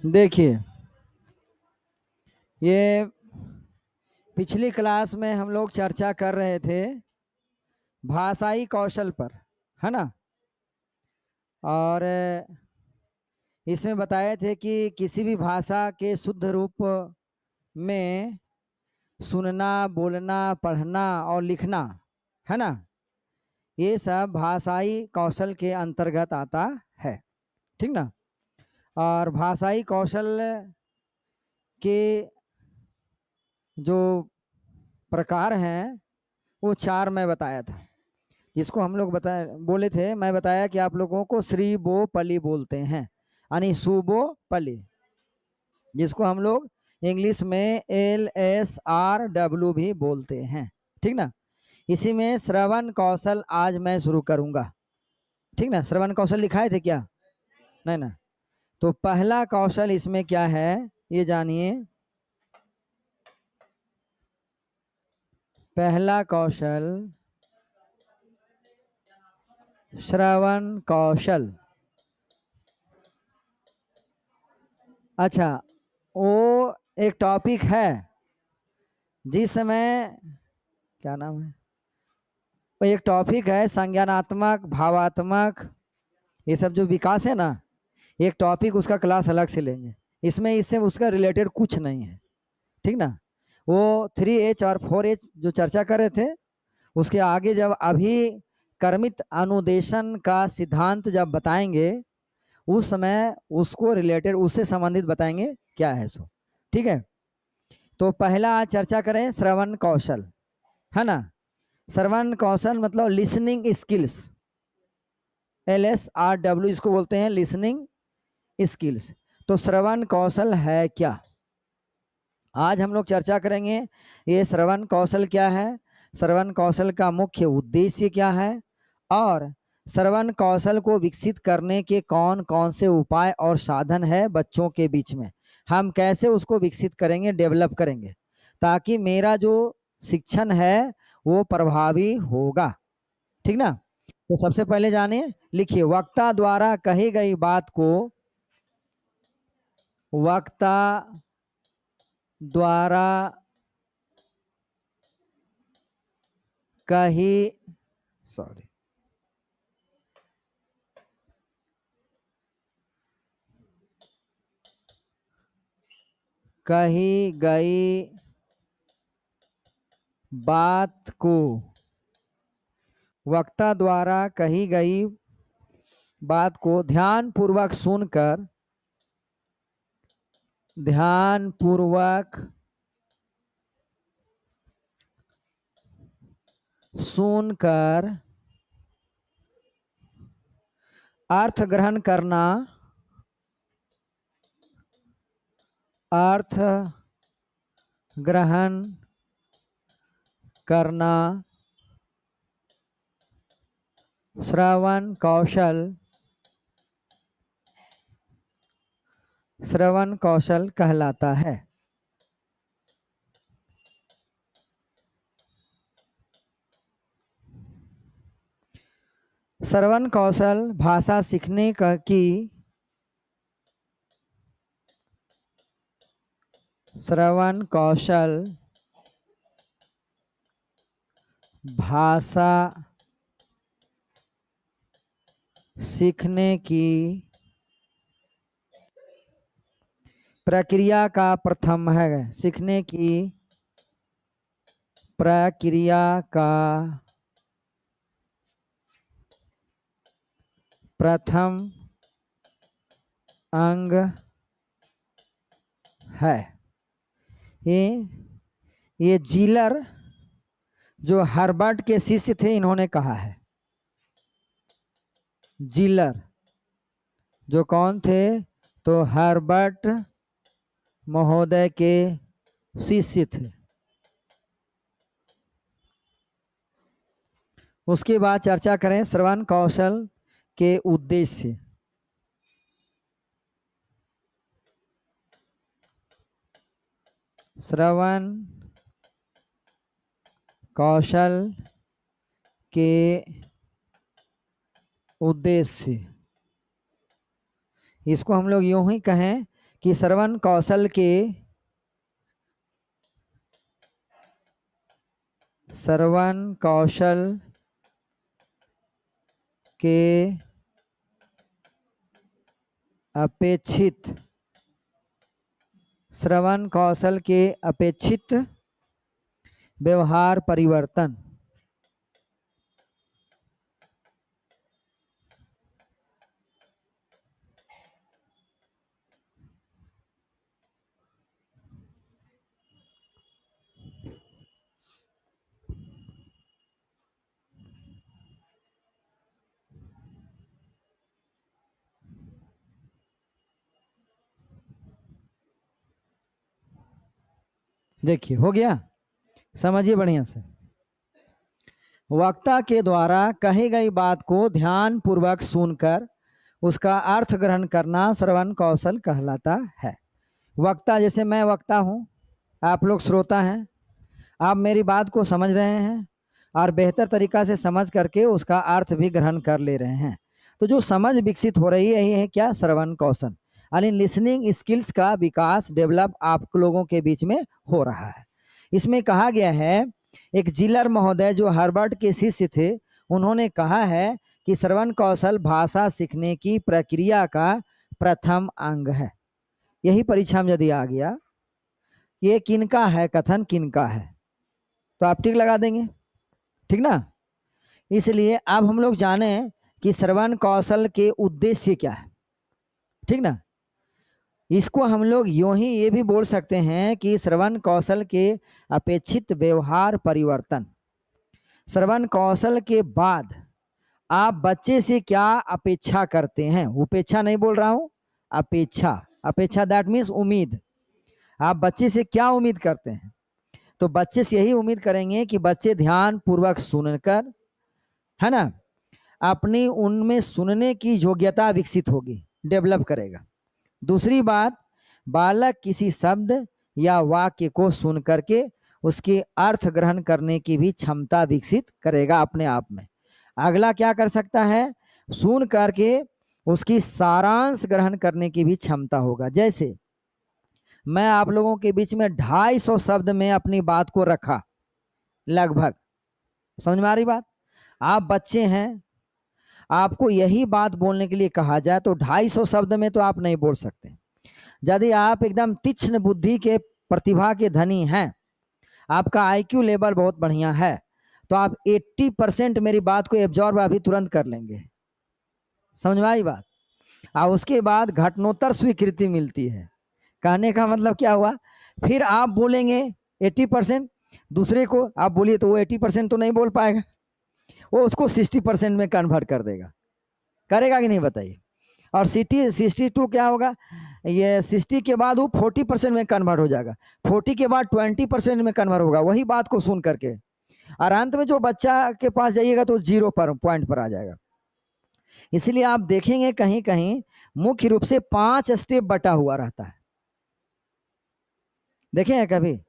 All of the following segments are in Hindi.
देखिए, ये पिछली क्लास में हम लोग चर्चा कर रहे थे भाषाई कौशल पर, है ना। और इसमें बताए थे कि किसी भी भाषा के शुद्ध रूप में सुनना, बोलना, पढ़ना और लिखना, है ना, ये सब भाषाई कौशल के अंतर्गत आता है। ठीक ना। और भाषाई कौशल के जो प्रकार हैं वो 4 मैं बताया था, जिसको हम लोग बोले थे। मैं बताया कि आप लोगों को श्री बो पली बोलते हैं, यानी सुबो पली, जिसको हम लोग इंग्लिश में LSRW भी बोलते हैं। ठीक ना। इसी में श्रवण कौशल आज मैं शुरू करूंगा। ठीक ना। श्रवण कौशल लिखाए थे क्या? नहीं ना। तो पहला कौशल इसमें क्या है ये जानिए। पहला कौशल श्रवण कौशल। अच्छा, वो एक टॉपिक है जिसमें क्या नाम है, वो एक टॉपिक है संज्ञानात्मक, भावात्मक, ये सब जो विकास है ना, एक टॉपिक उसका क्लास अलग से लेंगे। इसमें इससे उसका रिलेटेड कुछ नहीं है। ठीक ना। वो 3H और 4H जो चर्चा कर रहे थे, उसके आगे जब अभी कर्मित अनुदेशन का सिद्धांत जब बताएंगे, उस समय उसको रिलेटेड, उससे संबंधित बताएंगे क्या है सो। ठीक है। तो पहला आज चर्चा करें श्रवण कौशल, है ना। श्रवण कौशल मतलब लिसनिंग स्किल्स, LSRW इसको बोलते हैं, लिसनिंग स्किल्स। तो श्रवण कौशल है क्या, आज हम लोग चर्चा करेंगे। ये श्रवण कौशल क्या है, श्रवण कौशल का मुख्य उद्देश्य क्या है, और श्रवण कौशल को विकसित करने के कौन कौन से उपाय और साधन है बच्चों के बीच में, हम कैसे उसको विकसित करेंगे, डेवलप करेंगे, ताकि मेरा जो शिक्षण है वो प्रभावी होगा। ठीक ना। तो सबसे पहले जाने, लिखिए, वक्ता द्वारा कही गई बात को, वक्ता द्वारा कही, सॉरी, कही गई बात को, वक्ता द्वारा कही गई बात को ध्यान पूर्वक सुनकर, ध्यान पूर्वक सुनकर अर्थ ग्रहण करना, अर्थ ग्रहण करना श्रवण कौशल, श्रवण कौशल कहलाता है। श्रवण कौशल भाषा सीखने की, श्रवण कौशल भाषा सीखने की प्रक्रिया का प्रथम है, सीखने की प्रक्रिया का प्रथम अंग है। ये जीलर जो हार्वर्ड के शिष्य थे, इन्होंने कहा है। जीलर जो कौन थे, तो हार्वर्ड महोदय के शिष्य थे। उसके बाद चर्चा करें श्रवण कौशल के उद्देश्य। श्रवण कौशल के उद्देश्य, इसको हम लोग यूं ही कहें कि श्रवण कौशल के अपेक्षित व्यवहार परिवर्तन। देखिए हो गया, समझिए बढ़िया से। वक्ता के द्वारा कही गई बात को ध्यान पूर्वक सुनकर उसका अर्थ ग्रहण करना श्रवण कौशल कहलाता है। वक्ता, जैसे मैं वक्ता हूँ, आप लोग श्रोता हैं, आप मेरी बात को समझ रहे हैं और बेहतर तरीका से समझ करके उसका अर्थ भी ग्रहण कर ले रहे हैं। तो जो समझ विकसित हो रही है, यही है क्या? श्रवण कौशल, यानी लिसनिंग स्किल्स का विकास, डेवलप आप लोगों के बीच में हो रहा है। इसमें कहा गया है, एक जिलर महोदय जो हार्वर्ड के शिष्य थे, उन्होंने कहा है कि श्रवण कौशल भाषा सीखने की प्रक्रिया का प्रथम अंग है। यही परीक्षा में यदि आ गया ये किनका है, कथन किनका है, तो आप टिक लगा देंगे, ठीक ना। इसलिए अब हम लोग जाने कि श्रवण कौशल के उद्देश्य क्या है, ठीक ना। इसको हम लोग यूं ही ये भी बोल सकते हैं कि श्रवण कौशल के अपेक्षित व्यवहार परिवर्तन। श्रवण कौशल के बाद आप बच्चे से क्या अपेक्षा करते हैं, उपेक्षा नहीं बोल रहा हूं, अपेक्षा। अपेक्षा दैट मीन्स उम्मीद। आप बच्चे से क्या उम्मीद करते हैं? तो बच्चे से यही उम्मीद करेंगे कि बच्चे ध्यान पूर्वक सुनकर, है ना, अपनी उनमें सुनने की योग्यता विकसित होगी, डेवलप करेगा। दूसरी बात, बालक किसी शब्द या वाक्य को सुन करके उसके अर्थ ग्रहण करने की भी क्षमता विकसित करेगा अपने आप में। अगला क्या कर सकता है? सुन करके उसकी सारांश ग्रहण करने की भी क्षमता होगा। जैसे मैं आप लोगों के बीच में 250 शब्द में अपनी बात को रखा लगभग, समझ में आ रही बात? आप बच्चे हैं, आपको यही बात बोलने के लिए कहा जाए तो 250 शब्द में तो आप नहीं बोल सकते। यदि आप एकदम तीक्ष्ण बुद्धि के प्रतिभा के धनी हैं, आपका आईक्यू लेवल बहुत बढ़िया है, तो आप 80% मेरी बात को एब्जॉर्ब अभी तुरंत कर लेंगे, समझ में आई बात? और उसके बाद घटनोत्तर स्वीकृति मिलती है। कहने का मतलब क्या हुआ? फिर आप बोलेंगे 80%, दूसरे को आप बोलिए तो वो 80% तो नहीं बोल पाएगा, वो उसको 60% में कन्वर्ट कर देगा, करेगा कि नहीं बताइए? और 62 क्या होगा? ये 60 के बाद वो 40% में कन्वर्ट हो जाएगा, 40 के बाद 20% में कन्वर्ट होगा, वही बात को सुन करके। और अंत में जो बच्चा के पास जाइएगा तो 0 पॉइंट पर आ जाएगा। इसलिए आप देखेंगे कहीं कहीं मुख्य रूप से 5 स्टेप बटा हुआ रहता है। देखे हैं कभी?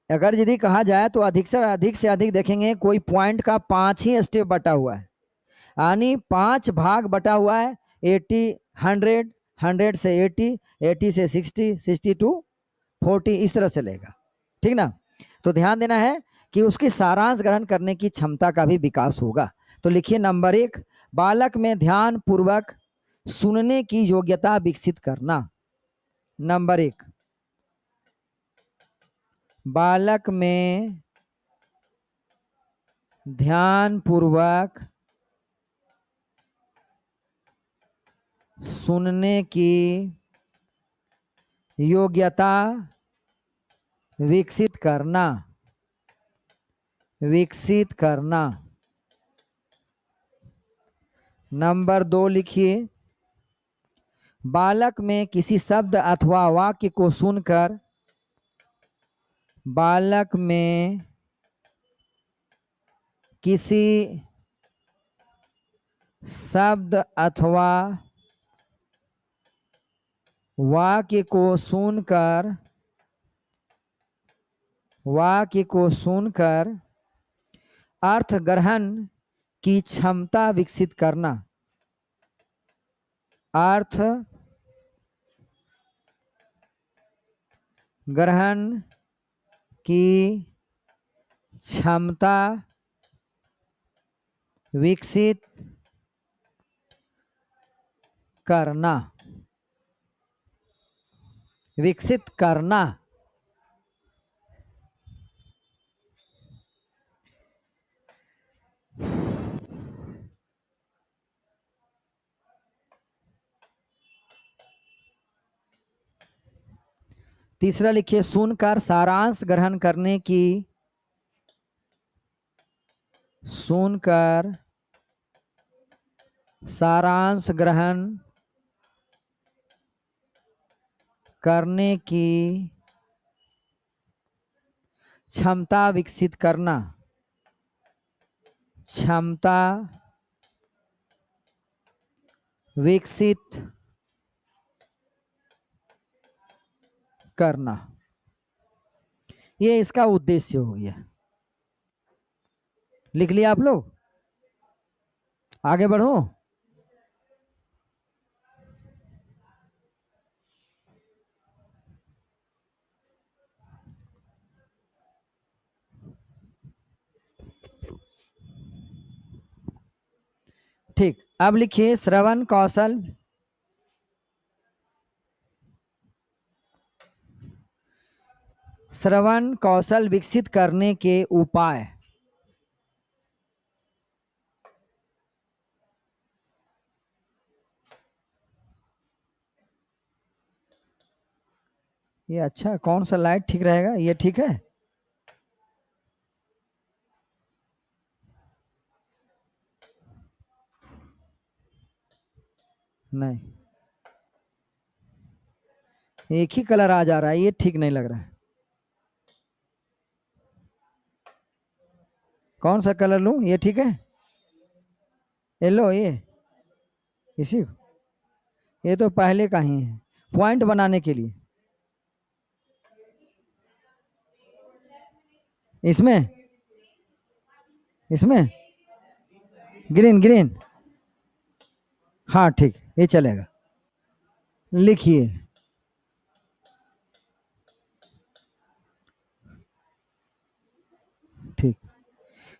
अगर यदि कहा जाए तो अधिक से अधिक देखेंगे कोई पॉइंट का 5 ही स्टेप बटा हुआ है, यानी 5 भाग बटा हुआ है। 80, 100, 100 से 80, 80 से 60, 60 टू 40, इस तरह से लेगा, ठीक ना। तो ध्यान देना है कि उसकी सारांश ग्रहण करने की क्षमता का भी विकास होगा। तो लिखिए नंबर 1, बालक में ध्यान पूर्वक सुनने की योग्यता विकसित करना। नंबर 1, बालक में ध्यान पूर्वक सुनने की योग्यता विकसित करना। नंबर 2 लिखिए, बालक में किसी शब्द अथवा वाक्य को सुनकर बालक में किसी शब्द अथवा वाक्य को सुनकर अर्थ ग्रहण की क्षमता विकसित करना। अर्थ ग्रहण की क्षमता विकसित करना, विकसित करना। तीसरा लिखिए, सुनकर सारांश ग्रहण करने की, सुनकर सारांश ग्रहण करने की क्षमता विकसित करना, क्षमता विकसित करना, ये इसका उद्देश्य हो गया। लिख लिया आप लोग? आगे बढ़ो। ठीक, अब लिखिए श्रवण कौशल, श्रवण कौशल विकसित करने के उपाय। ये अच्छा, कौन सा लाइट ठीक रहेगा? ये ठीक है? नहीं, एक ही कलर आ जा रहा है, ये ठीक नहीं लग रहा है। कौन सा कलर लूं? ये ठीक है? येलो, ये इसी, ये तो पहले का ही है, पॉइंट बनाने के लिए। इसमें, इसमें ग्रीन, ग्रीन, हाँ ठीक, ये चलेगा। लिखिए, ठीक,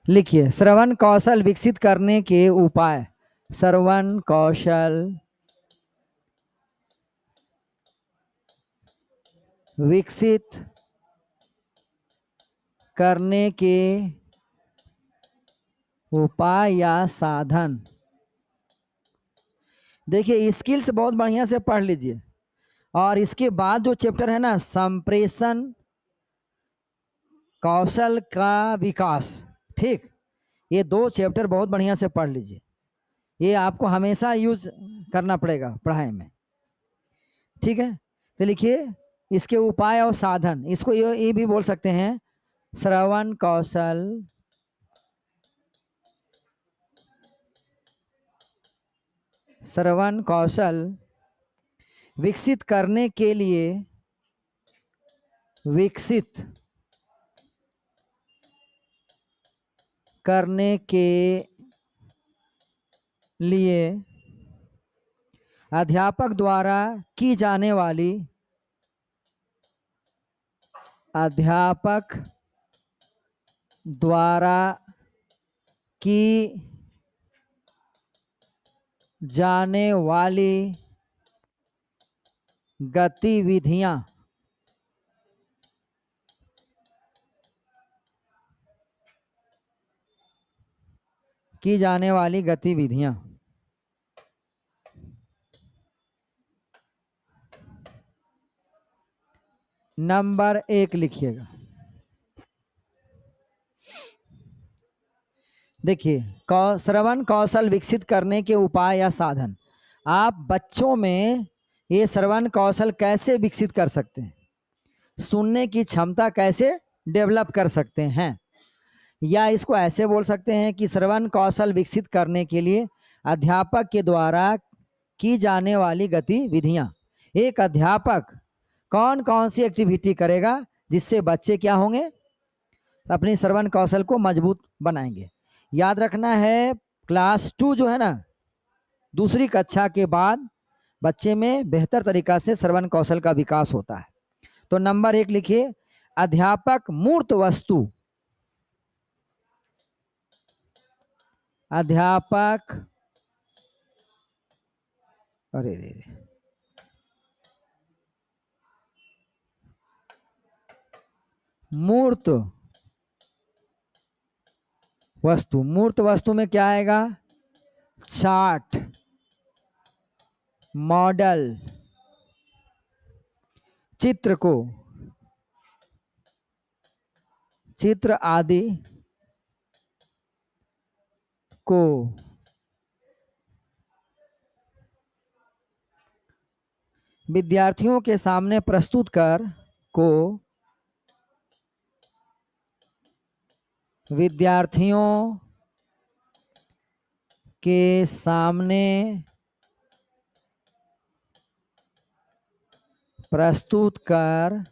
लिखिए श्रवण कौशल विकसित करने के उपाय। श्रवण कौशल विकसित करने के उपाय या साधन। देखिए स्किल्स बहुत बढ़िया से पढ़ लीजिए, और इसके बाद जो चैप्टर है ना, संप्रेषण कौशल का विकास, ठीक, ये दो चैप्टर बहुत बढ़िया से पढ़ लीजिए, ये आपको हमेशा यूज करना पड़ेगा पढ़ाई में, ठीक है? तो लिखिए इसके उपाय और साधन, इसको ये भी बोल सकते हैं, श्रवण कौशल श्रवण कौशल विकसित करने के लिए, विकसित करने के लिए अध्यापक द्वारा की जाने वाली, अध्यापक द्वारा की जाने वाली गतिविधियां, की जाने वाली गतिविधियां। नंबर 1 लिखिएगा। देखिए श्रवण कौशल विकसित करने के उपाय या साधन, आप बच्चों में ये श्रवण कौशल कैसे विकसित कर सकते हैं, सुनने की क्षमता कैसे डेवलप कर सकते हैं, या इसको ऐसे बोल सकते हैं कि श्रवण कौशल विकसित करने के लिए अध्यापक के द्वारा की जाने वाली गतिविधियां। एक अध्यापक कौन कौन सी एक्टिविटी करेगा जिससे बच्चे क्या होंगे, अपनी श्रवण कौशल को मजबूत बनाएंगे। याद रखना है, क्लास 2 जो है ना, दूसरी कक्षा के बाद बच्चे में बेहतर तरीका से श्रवण कौशल का विकास होता है। तो नंबर 1 लिखिए, अध्यापक मूर्त वस्तु। अध्यापक, अरे रे रे, मूर्त वस्तु। मूर्त वस्तु में क्या आएगा? चार्ट, मॉडल, चित्र को, चित्र आदि को विद्यार्थियों के सामने प्रस्तुत कर, को विद्यार्थियों के सामने प्रस्तुत कर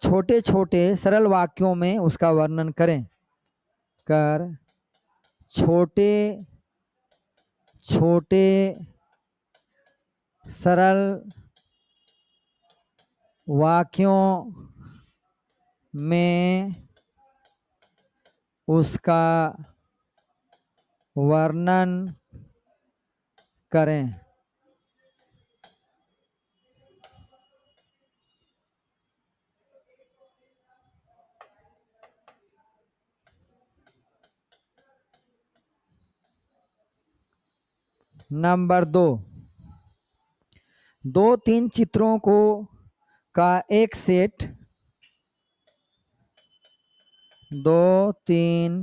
छोटे छोटे सरल वाक्यों में उसका वर्णन करें। कर छोटे छोटे सरल वाक्यों में उसका वर्णन करें। नंबर 2, 2-3 चित्रों को का एक सेट, 2-3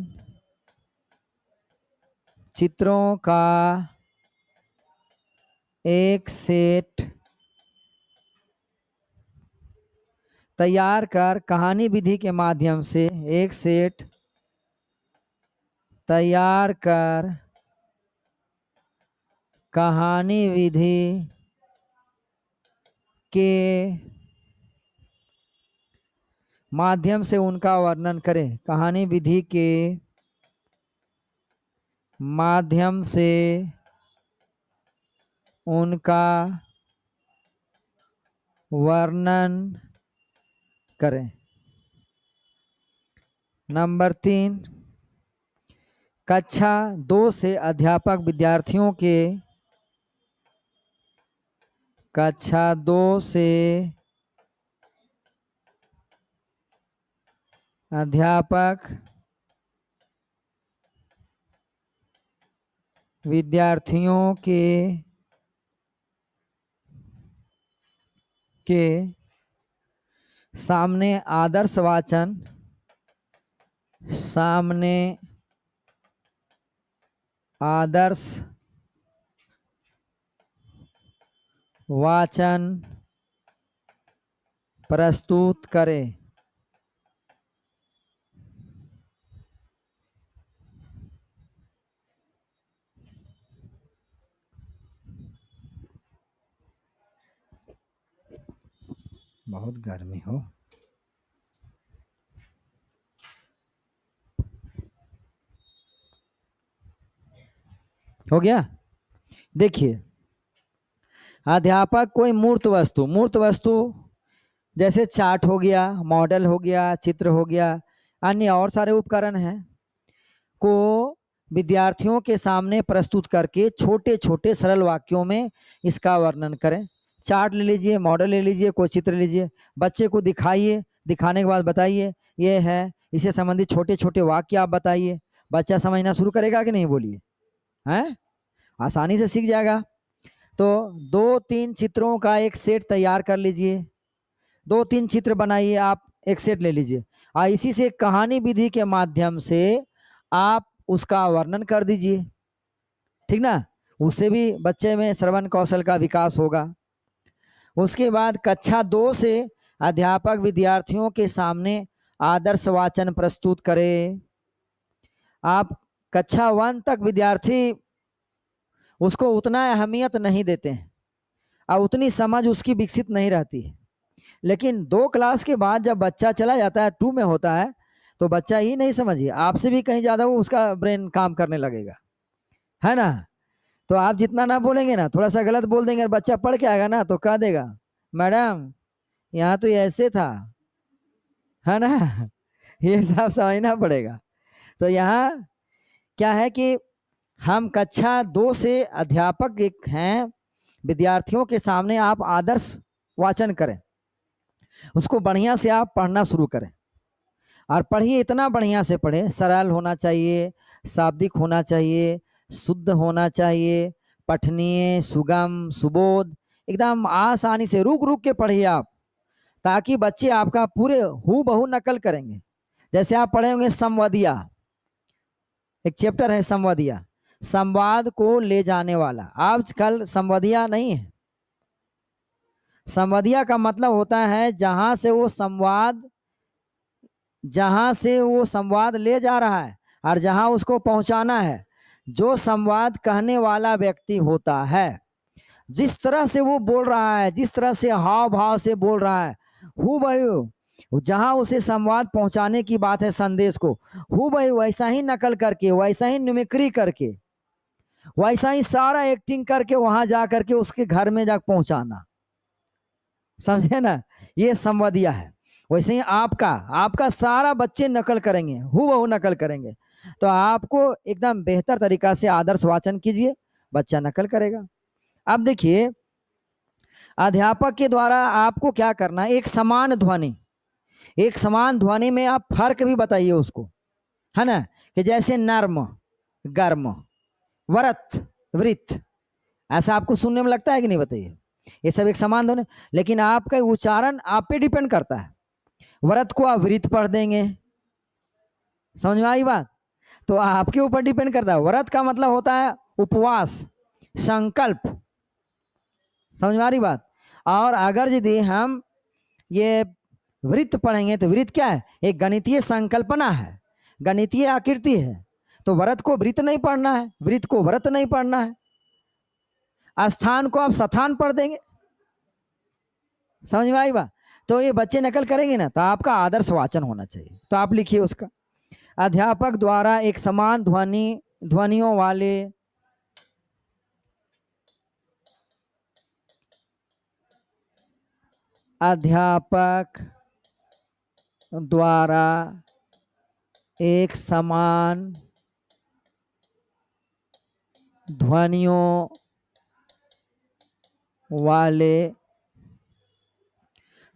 चित्रों का एक सेट तैयार कर कहानी विधि के माध्यम से, एक सेट तैयार कर कहानी विधि के माध्यम से उनका वर्णन करें। कहानी विधि के माध्यम से उनका वर्णन करें। नंबर 3, कक्षा 2 से अध्यापक विद्यार्थियों के, कक्षा 2 से अध्यापक विद्यार्थियों के सामने आदर्श वाचन, सामने आदर्श वाचन प्रस्तुत करें। बहुत गर्मी हो गया। देखिए, अध्यापक कोई मूर्त वस्तु, मूर्त वस्तु जैसे चार्ट हो गया, मॉडल हो गया, चित्र हो गया, अन्य और सारे उपकरण हैं, को विद्यार्थियों के सामने प्रस्तुत करके छोटे छोटे सरल वाक्यों में इसका वर्णन करें। चार्ट ले लीजिए, मॉडल ले लीजिए, कोई चित्र लीजिए, बच्चे को दिखाइए, दिखाने के बाद बताइए ये है, इससे संबंधित छोटे छोटे वाक्य आप बताइए। बच्चा समझना शुरू करेगा कि नहीं, बोलिए? हैं, आसानी से सीख जाएगा। तो 2-3 चित्रों का एक सेट तैयार कर लीजिए, 2-3 चित्र बनाइए, आप एक सेट ले लीजिए, और इसी से कहानी विधि के माध्यम से आप उसका वर्णन कर दीजिए, ठीक ना? उससे भी बच्चे में श्रवण कौशल का विकास होगा। उसके बाद कक्षा 2 से अध्यापक विद्यार्थियों के सामने आदर्श वाचन प्रस्तुत करें। आप कक्षा 1 तक विद्यार्थी उसको उतना अहमियत नहीं देते हैं और उतनी समझ उसकी विकसित नहीं रहती है, लेकिन 2 क्लास के बाद जब बच्चा चला जाता है, 2 में होता है, तो बच्चा ही नहीं समझिए, आपसे भी कहीं ज़्यादा वो उसका ब्रेन काम करने लगेगा, है ना? तो आप जितना ना बोलेंगे ना, थोड़ा सा गलत बोल देंगे, बच्चा पढ़ के आएगा ना तो कह देगा मैडम यहाँ तो ऐसे था, है ना। ये सब समझना पड़ेगा। तो यहाँ क्या है कि हम कक्षा 2 से अध्यापक एक हैं, विद्यार्थियों के सामने आप आदर्श वाचन करें, उसको बढ़िया से आप पढ़ना शुरू करें। और पढ़िए, इतना बढ़िया से पढ़े, सरल होना चाहिए, शाब्दिक होना चाहिए, शुद्ध होना चाहिए, पठनीय, सुगम, सुबोध, एकदम आसानी से रुक रुक के पढ़िए आप, ताकि बच्चे आपका पूरे हूबहू नकल करेंगे। जैसे आप पढ़े होंगे संवादिया, एक चैप्टर है संवादिया, संवाद को ले जाने वाला। आजकल संवादिया नहीं है। संवादिया का मतलब होता है जहां से वो संवाद ले जा रहा है और जहां उसको पहुंचाना है। जो संवाद कहने वाला व्यक्ति होता है, जिस तरह से वो बोल रहा है, जिस तरह से हाव भाव से बोल रहा है, हु भाई जहां उसे संवाद पहुंचाने की बात है, संदेश को, हु भाई वैसा ही नकल करके, वैसा ही मिमिक्री करके, वैसा ही सारा एक्टिंग करके वहां जा करके उसके घर में जा पहुंचाना। समझे ना, ये संवादिया है। वैसे ही आपका आपका सारा बच्चे नकल करेंगे, हूबहू नकल करेंगे। तो आपको एकदम बेहतर तरीका से आदर्श वाचन कीजिए, बच्चा नकल करेगा। अब देखिए, अध्यापक के द्वारा आपको क्या करना है, एक समान ध्वनि, एक समान ध्वनि में आप फर्क भी बताइए उसको, है ना। कि जैसे नर्म, गर्म, वरत, वृत्त, ऐसा आपको सुनने में लगता है कि नहीं, बताइए। ये सब एक समान ध्वनि, लेकिन आपका उच्चारण आप पे डिपेंड करता है। व्रत को आप वृत्त पढ़ देंगे, समझ में आई बात। तो आपके ऊपर डिपेंड करता है। व्रत का मतलब होता है उपवास, संकल्प, समझ में आ रही बात। और अगर यदि हम ये वृत्त पढ़ेंगे तो वृत्त क्या है, एक गणितीय संकल्पना है, गणितीय आकृति है। तो व्रत को वृत्त नहीं पढ़ना है, वृत्त को व्रत नहीं पढ़ना है, स्थान को आप स्थान पढ़ देंगे, समझ में आई बात। तो ये बच्चे नकल करेंगे ना, तो आपका आदर्श वाचन होना चाहिए। तो आप लिखिए उसका, अध्यापक द्वारा एक समान ध्वनियों वाले अध्यापक द्वारा एक समान ध्वनियों वाले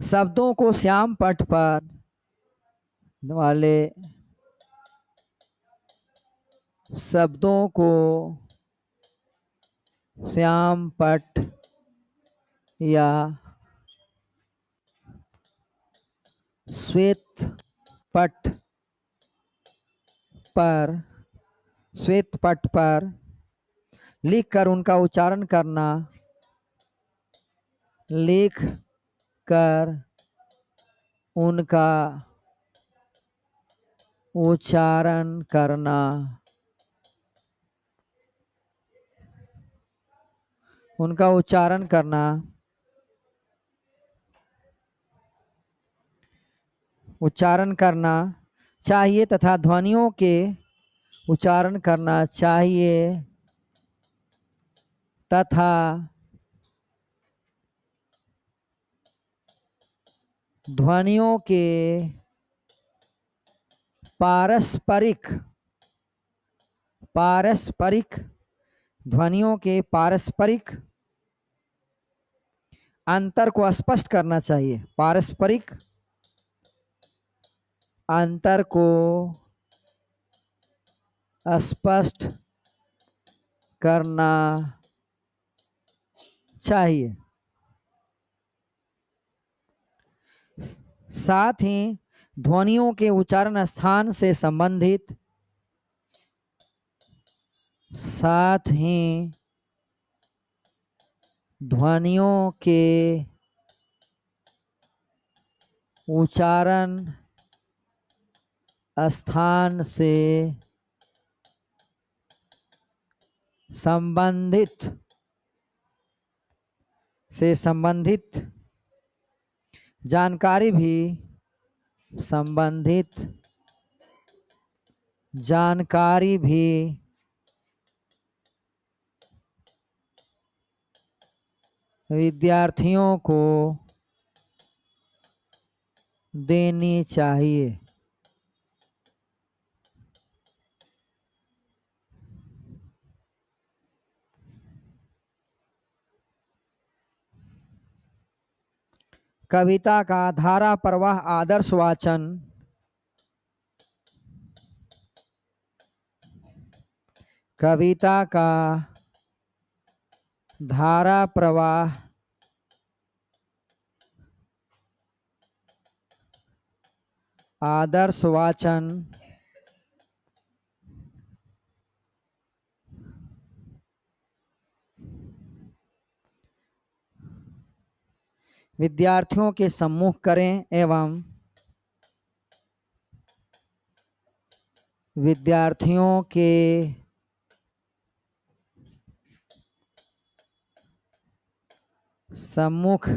शब्दों को श्याम पट पर वाले शब्दों को श्याम पट या श्वेत पट पर श्वेत पट पर लिखकर उनका उच्चारण करना, लिख कर उनका उच्चारण करना, उनका उच्चारण करना, उच्चारण करना चाहिए तथा ध्वनियों के उच्चारण करना चाहिए तथा ध्वनियों के पारस्परिक पारस्परिक ध्वनियों के पारस्परिक अंतर को स्पष्ट करना चाहिए, पारस्परिक अंतर को स्पष्ट करना चाहिए। साथ ही ध्वनियों के उच्चारण स्थान से संबंधित, साथ ही ध्वनियों के उच्चारण स्थान से संबंधित जानकारी भी संबंधित जानकारी भी विद्यार्थियों को देनी चाहिए। कविता का धारा प्रवाह आदर्श वाचन कविता का धारा प्रवाह आदर्श वाचन विद्यार्थियों के सम्मुख करें एवं विद्यार्थियों के सम्मुख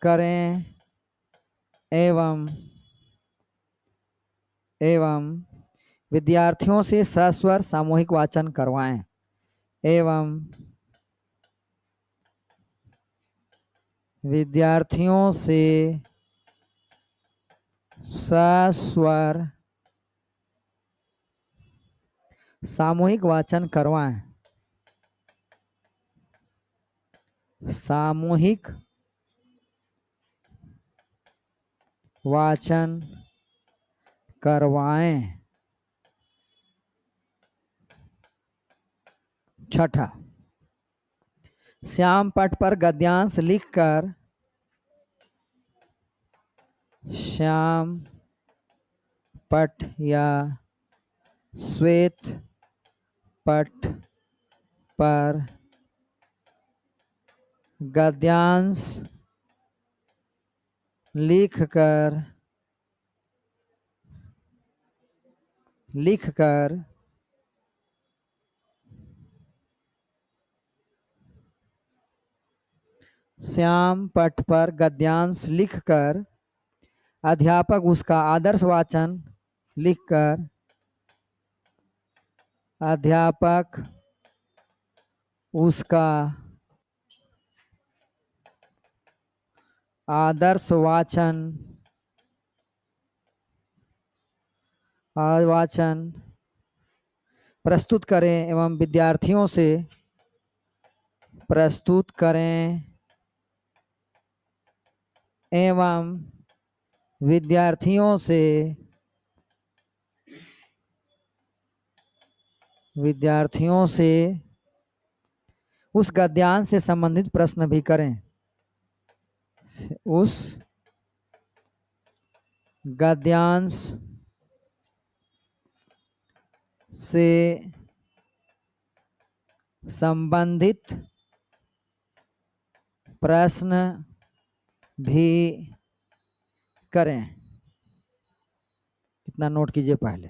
करें एवं विद्यार्थियों से सस्वर सामूहिक वाचन करवाएं एवं विद्यार्थियों से सस्वर सामूहिक वाचन करवाएं। सामूहिक वाचन करवाएं। छठा, श्याम पट पर गद्यांश लिखकर श्याम पट या श्वेत पट पर गद्यांश लिखकर श्याम पट पर गद्यांश लिखकर अध्यापक उसका आदर्श वाचन लिखकर अध्यापक उसका आदर्श वाचन प्रस्तुत करें एवं विद्यार्थियों से प्रस्तुत करें एवं विद्यार्थियों से उस गद्यांश से संबंधित प्रश्न भी करें। उस गद्यांश से संबंधित प्रश्न भी करें। इतना नोट कीजिए पहले।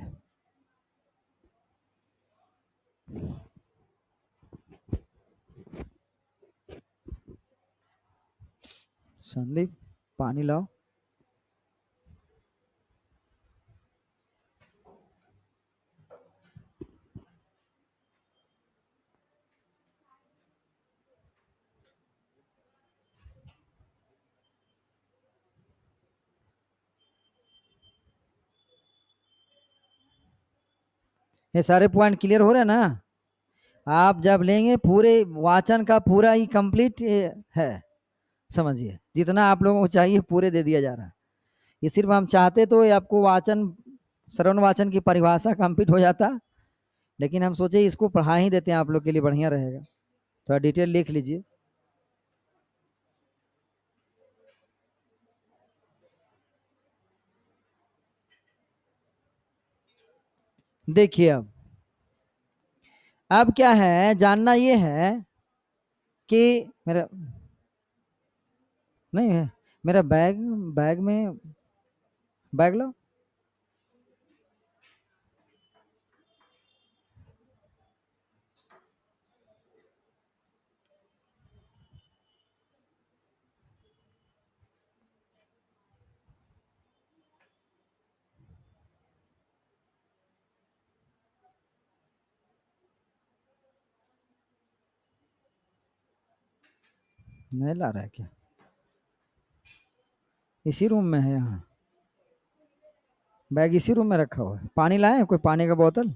संदीप पानी लाओ। ये सारे पॉइंट क्लियर हो रहे हैं ना? आप जब लेंगे पूरे वाचन का पूरा ही कंप्लीट है, समझिए जितना आप लोगों को चाहिए पूरे दे दिया जा रहा है। ये सिर्फ हम चाहते तो आपको वाचन श्रवण वाचन की परिभाषा कंप्लीट हो जाता, लेकिन हम सोचे इसको पढ़ा ही देते हैं, आप लोग के लिए बढ़िया रहेगा। थोड़ा डिटेल लिख लीजिए। देखिए अब क्या है, जानना ये है कि मेरा नहीं है, मेरा बैग में बैग लो। नहीं ला रहा है क्या? इसी रूम में है, यहाँ बैग इसी रूम में रखा हुआ है। पानी लाए, कोई पानी का बोतल?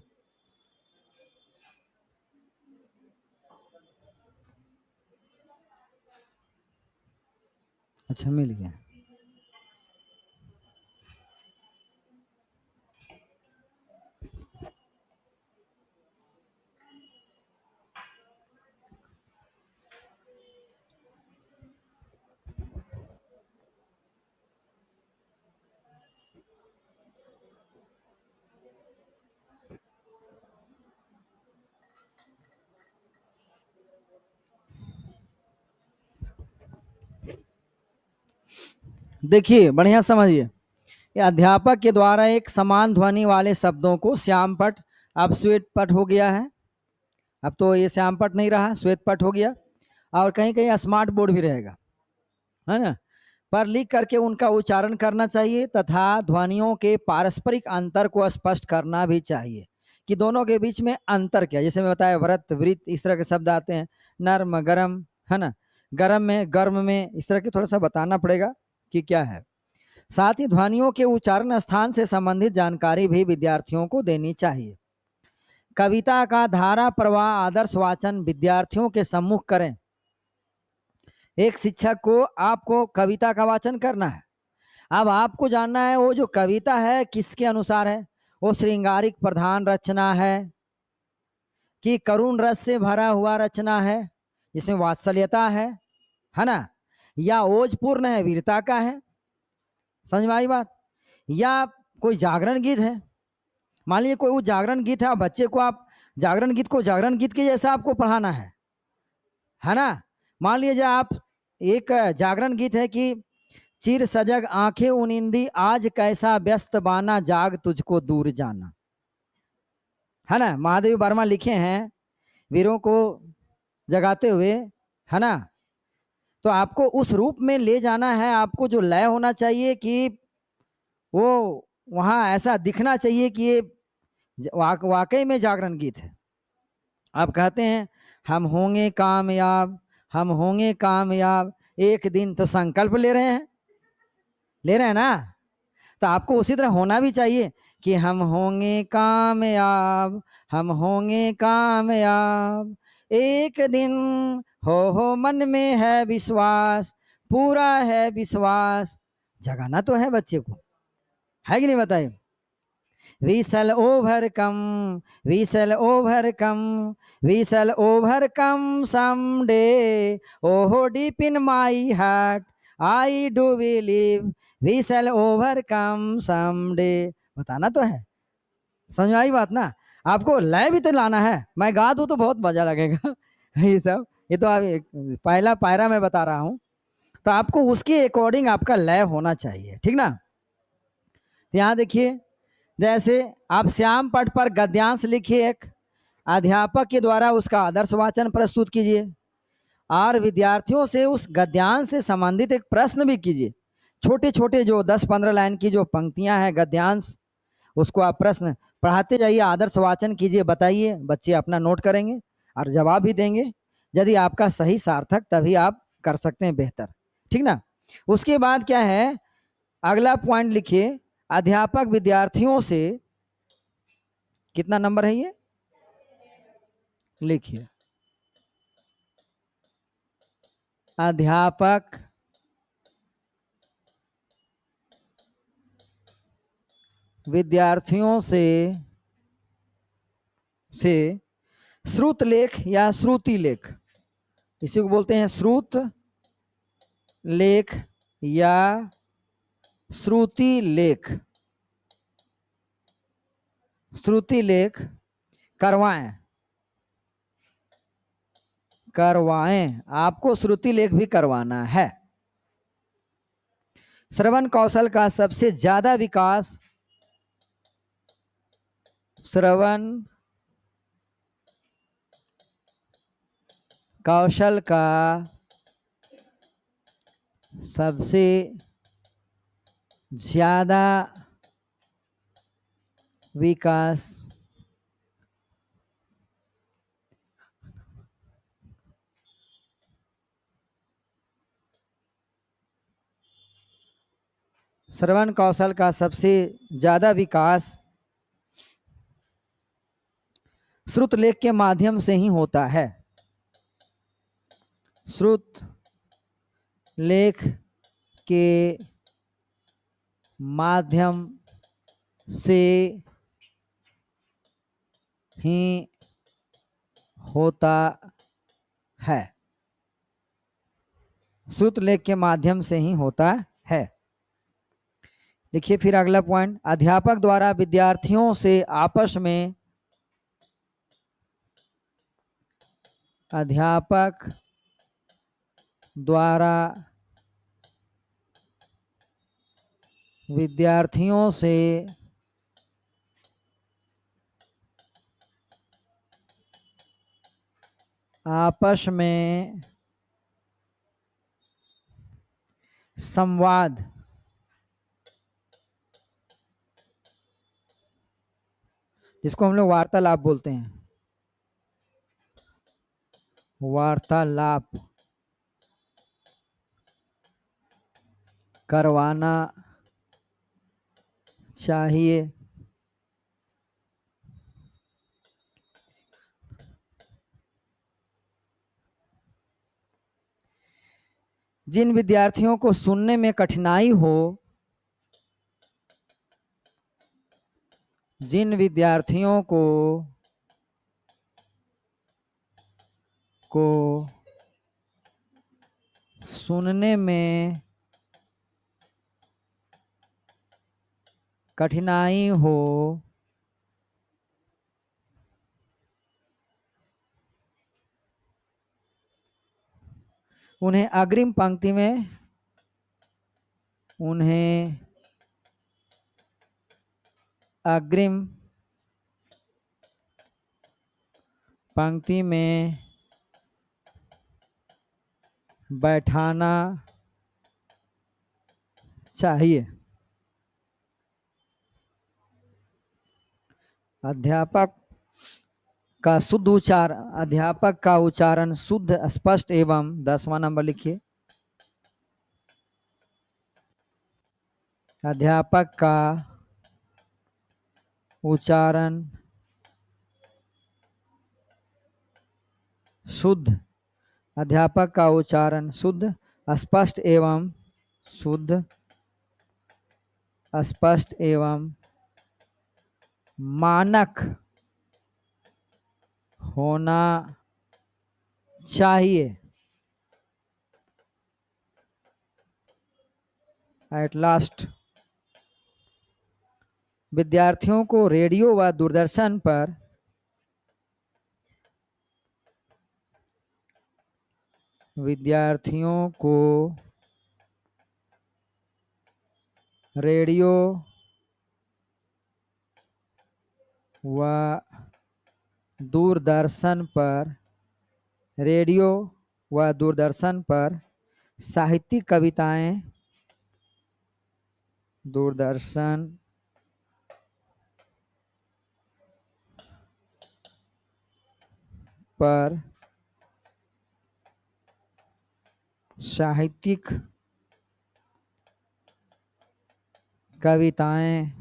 अच्छा मिल गया। देखिए बढ़िया समझिए, ये अध्यापक के द्वारा एक समान ध्वनि वाले शब्दों को श्यामपट, अब श्वेत पट हो गया है। अब तो ये श्यामपट नहीं रहा, श्वेत पट हो गया। और कहीं कहीं स्मार्ट बोर्ड भी रहेगा, है ना, पर लिख करके उनका उच्चारण करना चाहिए तथा ध्वनियों के पारस्परिक अंतर को स्पष्ट करना भी चाहिए कि दोनों के बीच में अंतर क्या है। जैसे मैं बताया व्रत, वृत्त, इस तरह के शब्द आते हैं, नर्म, गरम, है ना, गरम में, गर्म में, इस तरह के थोड़ा सा बताना पड़ेगा कि क्या है। साथ ही ध्वनियों के उच्चारण स्थान से संबंधित जानकारी भी विद्यार्थियों को देनी चाहिए। कविता का धारा प्रवाह आदर्श वाचन विद्यार्थियों के सम्मुख करें। एक शिक्षक को आपको कविता का वाचन करना है। अब आपको जानना है वो जो कविता है किसके अनुसार है, वो श्रृंगारिक प्रधान रचना है कि करुण रस से भरा हुआ रचना है जिसमें वात्सल्यता है ना, या ओजपूर्ण है, वीरता का है। समझ में आई बात? या कोई जागरण गीत है, मान लीजिए कोई वो जागरण गीत है, आप बच्चे को आप जागरण गीत को जागरण गीत के जैसा आपको पढ़ाना है ना। मान लीजिए आप एक जागरण गीत है कि चिर सजग आंखें उनिंदी आज कैसा व्यस्त बाना जाग तुझको दूर जाना, है ना, महादेव वर्मा लिखे हैं वीरों को जगाते हुए, है ना। तो आपको उस रूप में ले जाना है, आपको जो लय होना चाहिए कि वो वहां ऐसा दिखना चाहिए कि ये वाकई में जागरण गीत है। आप कहते हैं हम होंगे कामयाब, हम होंगे कामयाब, एक दिन तो संकल्प ले रहे हैं, ले रहे हैं ना। तो आपको उसी तरह होना भी चाहिए कि हम होंगे कामयाब, हम होंगे कामयाब, एक दिन, हो मन में है विश्वास, पूरा है विश्वास। जगाना तो है बच्चे को, है कि नहीं बताइए? We shall overcome, we shall overcome, we shall overcome someday, ओहो deep in my heart I do believe, we shall overcome someday. बताना तो है, समझ में आई बात ना। आपको लय भी तो लाना है, मैं गा दूं तो बहुत मजा लगेगा ये सब, ये तो आप पहला पायरा मैं बता रहा हूं, तो आपको उसके अकॉर्डिंग आपका लय होना चाहिए, ठीक ना। यहाँ देखिए, जैसे आप श्याम पट पर गद्यांश लिखिए, एक अध्यापक के द्वारा उसका आदर्श वाचन प्रस्तुत कीजिए और विद्यार्थियों से उस गद्यांश से संबंधित एक प्रश्न भी कीजिए। छोटे छोटे जो 10-15 लाइन की जो पंक्तियां हैं गद्यांश, उसको आप प्रश्न पढ़ाते जाइए, आदर्श वाचन कीजिए, बताइए, बच्चे अपना नोट करेंगे और जवाब भी देंगे। यदि आपका सही सार्थक, तभी आप कर सकते हैं बेहतर, ठीक ना। उसके बाद क्या है, अगला पॉइंट लिखिए, अध्यापक विद्यार्थियों से, कितना नंबर है ये लिखिए, अध्यापक विद्यार्थियों से श्रुत लेख या श्रुति लेख, इसी को बोलते हैं श्रुत लेख या श्रुति लेख, श्रुति लेख करवाएं, करवाएं, आपको श्रुति लेख भी करवाना है। श्रवण कौशल का सबसे ज्यादा विकास, श्रवण कौशल का सबसे ज्यादा विकास श्रवण कौशल का सबसे ज्यादा विकास श्रुत लेख के माध्यम से ही होता है। श्रुत लेख के माध्यम से ही होता है। श्रुत लेख के माध्यम से ही होता है। देखिए फिर अगला पॉइंट, अध्यापक द्वारा विद्यार्थियों से आपस में, अध्यापक द्वारा विद्यार्थियों से आपस में संवाद जिसको हम लोग वार्तालाप बोलते हैं, वार्तालाप करवाना चाहिए। जिन विद्यार्थियों को सुनने में कठिनाई हो, जिन विद्यार्थियों को सुनने में कठिनाई हो, उन्हें अग्रिम पंक्ति में, उन्हें अग्रिम पंक्ति में बैठाना चाहिए। अध्यापक का शुद्ध उच्चारण, अध्यापक का उच्चारण शुद्ध, स्पष्ट एवं, 10वां नंबर लिखिए, अध्यापक का उच्चारण शुद्ध, अध्यापक का उच्चारण शुद्ध, स्पष्ट एवं, शुद्ध, स्पष्ट एवं मानक होना चाहिए। एट लास्ट, विद्यार्थियों को रेडियो व दूरदर्शन पर विद्यार्थियों को रेडियो व दूरदर्शन पर, रेडियो व दूरदर्शन पर साहित्यिक कविताएं, दूरदर्शन पर साहित्यिक कविताएं,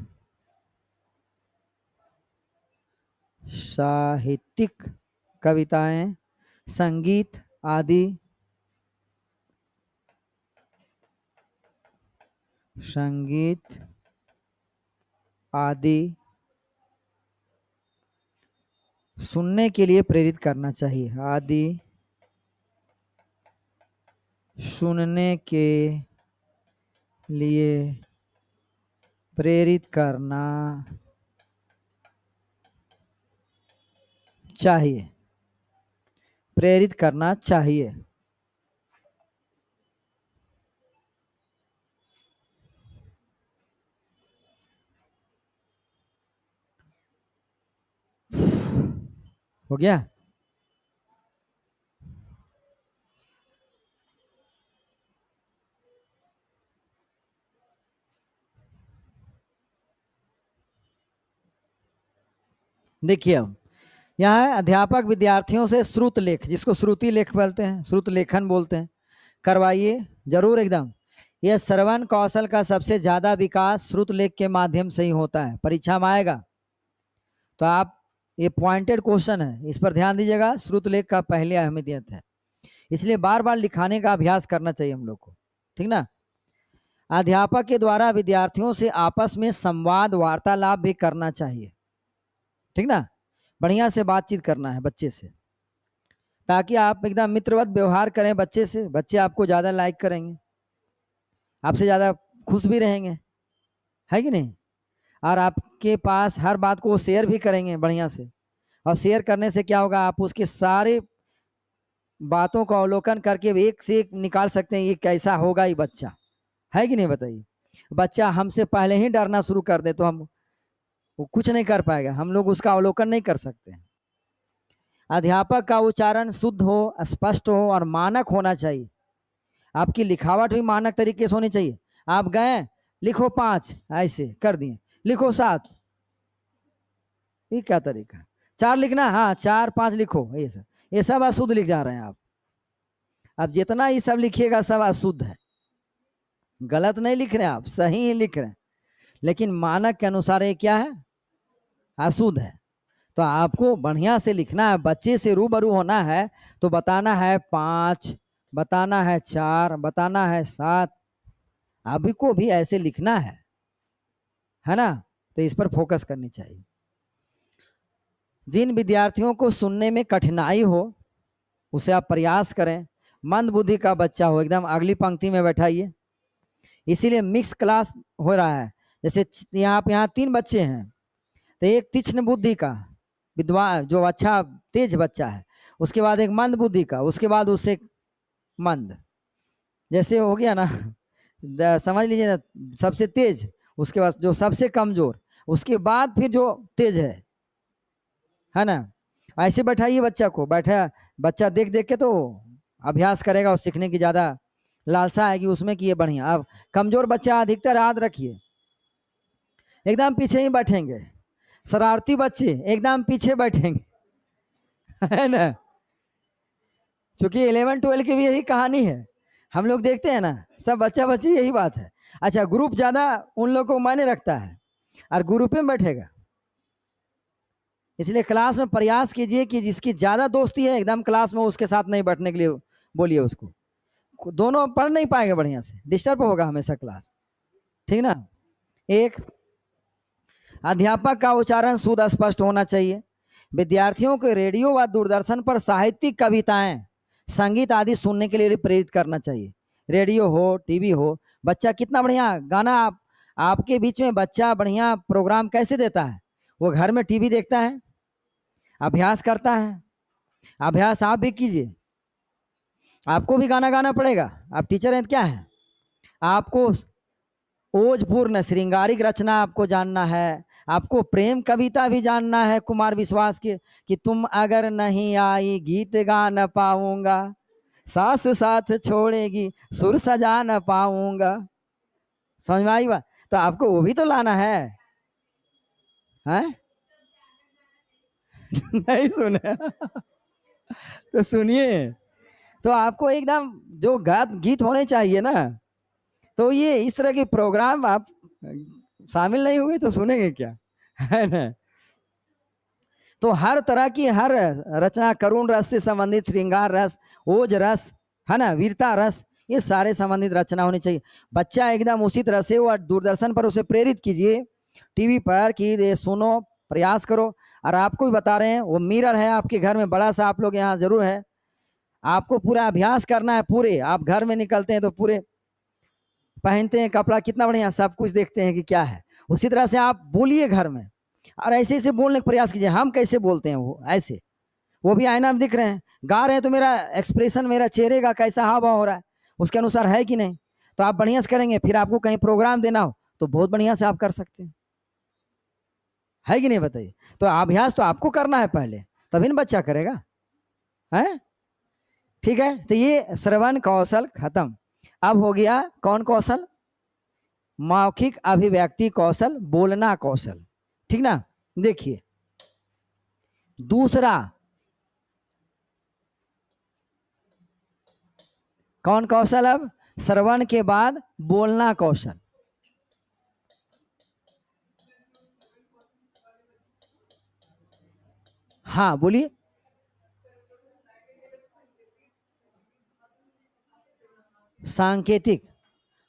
साहित्यिक कविताएं, संगीत आदि, संगीत आदि सुनने के लिए प्रेरित करना चाहिए। आदि सुनने के लिए प्रेरित करना चाहिए, प्रेरित करना चाहिए। हो गया? देखिए अब यहाँ है, अध्यापक विद्यार्थियों से श्रुत लेख, जिसको श्रुति लेख बोलते हैं, श्रुत लेखन बोलते हैं, करवाइए जरूर एकदम। यह श्रवण कौशल का सबसे ज्यादा विकास श्रुत लेख के माध्यम से ही होता है। परीक्षा में आएगा तो आप, ये पॉइंटेड क्वेश्चन है, इस पर ध्यान दीजिएगा। श्रुत लेख का पहले अहमियत है, इसलिए बार बार लिखाने का अभ्यास करना चाहिए हम लोग को, ठीक ना। अध्यापक के द्वारा विद्यार्थियों से आपस में संवाद वार्तालाप भी करना चाहिए, ठीक ना। बढ़िया से बातचीत करना है बच्चे से, ताकि आप एकदम मित्रवत व्यवहार करें बच्चे से, बच्चे आपको ज्यादा लाइक करेंगे, आपसे ज्यादा खुश भी रहेंगे, है कि नहीं। और आपके पास हर बात को शेयर भी करेंगे बढ़िया से, और शेयर करने से क्या होगा, आप उसके सारे बातों का अवलोकन करके एक से एक निकाल सकते हैं ये कैसा होगा ये बच्चा, है कि नहीं बताइए। बच्चा हमसे पहले ही डरना शुरू कर दे तो हम वो कुछ नहीं कर पाएगा, हम लोग उसका अवलोकन नहीं कर सकते। अध्यापक का उच्चारण शुद्ध हो, स्पष्ट हो और मानक होना चाहिए। आपकी लिखावट भी मानक तरीके से होनी चाहिए। आप गए लिखो 5 ऐसे कर दिए, लिखो 7, ये क्या तरीका। 4 लिखना, हाँ 4 5 लिखो, ये सब अशुद्ध लिख जा रहे हैं आप। अब जितना ये सब लिखिएगा सब अशुद्ध है, गलत नहीं लिख रहे हैं आप, सही ही लिख रहे हैं, लेकिन मानक के अनुसार ये क्या है, अशुद्ध है। तो आपको बढ़िया से लिखना है, बच्चे से रूबरू होना है तो बताना है 5, बताना है 4, बताना है 7, अभी को भी ऐसे लिखना है ना। तो इस पर फोकस करनी चाहिए। जिन विद्यार्थियों को सुनने में कठिनाई हो उसे आप प्रयास करें। मंद बुद्धि का बच्चा हो एकदम अगली पंक्ति में बैठाइए, इसीलिए मिक्स क्लास हो रहा है। जैसे यहाँ 3 बच्चे हैं, तो एक तीक्ष्ण बुद्धि का विद्वान जो अच्छा तेज बच्चा है, उसके बाद एक मंद बुद्धि का, उसके बाद उससे मंद, जैसे हो गया ना, समझ लीजिए ना, सबसे तेज, उसके बाद जो सबसे कमजोर, उसके बाद फिर जो तेज है ना। ऐसे बैठाइए बच्चा को, बैठा बच्चा देख देख के तो अभ्यास करेगा और सीखने की ज्यादा लालसा आएगी उसमें कि ये बढ़िया। अब कमजोर बच्चा अधिकतर याद रखिए एकदम पीछे ही बैठेंगे, शरारती बच्चे एकदम पीछे बैठेंगे, है ना। क्योंकि 11 12 की भी यही कहानी है, हम लोग देखते हैं ना, सब बच्चा बच्ची यही बात है। अच्छा, ग्रुप ज्यादा उन लोग को मायने रखता है और ग्रुप में बैठेगा, इसलिए क्लास में प्रयास कीजिए कि जिसकी ज्यादा दोस्ती है एकदम क्लास में उसके साथ नहीं बैठने के लिए बोलिए उसको, दोनों पढ़ नहीं पाएंगे बढ़िया से, डिस्टर्ब होगा हमेशा क्लास, ठीक ना। एक, अध्यापक का उच्चारण शुद्ध स्पष्ट होना चाहिए। विद्यार्थियों को रेडियो व दूरदर्शन पर साहित्यिक कविताएं, संगीत आदि सुनने के लिए प्रेरित करना चाहिए। रेडियो हो, टीवी हो, बच्चा कितना बढ़िया गाना, आपके बीच में बच्चा बढ़िया प्रोग्राम कैसे देता है, वो घर में टीवी देखता है, अभ्यास करता है। अभ्यास आप भी कीजिए, आपको भी गाना गाना पड़ेगा, आप टीचर हैं क्या है, आपको ओजपूर्ण श्रृंगारिक रचना आपको जानना है, आपको प्रेम कविता भी जानना है कुमार विश्वास के, कि तुम अगर नहीं आई गीत गा न पाऊंगा, सास साथ छोड़ेगी सुर सजा न पाऊंगा, समझ में आई बात। तो आपको वो भी तो लाना है, हैं? नहीं सुने तो सुनिए, तो आपको एकदम जो गीत होने चाहिए ना, तो ये इस तरह के प्रोग्राम आप शामिल नहीं हुए तो सुनेंगे क्या, है ना। तो हर तरह की हर रचना, करुण रस से संबंधित, श्रृंगार रस, ओज रस, है ना, वीरता रस, ये सारे संबंधित रचना होनी चाहिए। बच्चा एकदम उसी तरह से, वो दूरदर्शन पर उसे प्रेरित कीजिए, टीवी पर कि ये सुनो, प्रयास करो। और आपको भी बता रहे हैं, वो मिरर है आपके घर में बड़ा सा, आप लोग यहाँ जरूर है, आपको पूरा अभ्यास करना है। पूरे आप घर में निकलते हैं तो पूरे पहनते हैं कपड़ा, कितना बढ़िया, सब कुछ देखते हैं कि क्या है, उसी तरह से आप बोलिए घर में, और ऐसे ऐसे बोलने का प्रयास कीजिए। हम कैसे बोलते हैं वो ऐसे, वो भी आईना में दिख रहे हैं, गा रहे हैं तो मेरा एक्सप्रेशन, मेरा चेहरे का कैसा हाव भाव हो रहा है उसके अनुसार है कि नहीं। तो आप बढ़िया से करेंगे, फिर आपको कहीं प्रोग्राम देना हो तो बहुत बढ़िया से आप कर सकते हैं, है कि नहीं बताइए। तो अभ्यास तो आपको करना है पहले, तभी ना बच्चा करेगा, है। ठीक है, तो ये श्रवण कौशल खत्म। अब हो गया कौन कौशल, मौखिक अभिव्यक्ति कौशल, बोलना कौशल, ठीक ना। देखिए दूसरा कौन कौशल, अब श्रवण के बाद बोलना कौशल। हाँ बोलिए। सांकेतिक,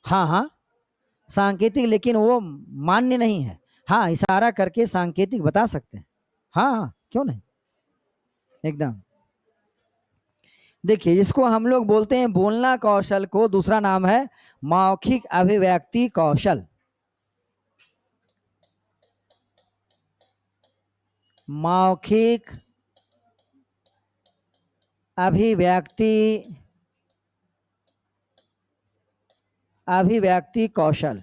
हाँ हाँ सांकेतिक, लेकिन वो मान्य नहीं है। हाँ इशारा करके सांकेतिक बता सकते हैं। हाँ हाँ क्यों नहीं, एकदम। देखिए इसको हम लोग बोलते हैं बोलना कौशल को दूसरा नाम है मौखिक अभिव्यक्ति कौशल। मौखिक अभिव्यक्ति अभिव्यक्ति कौशल।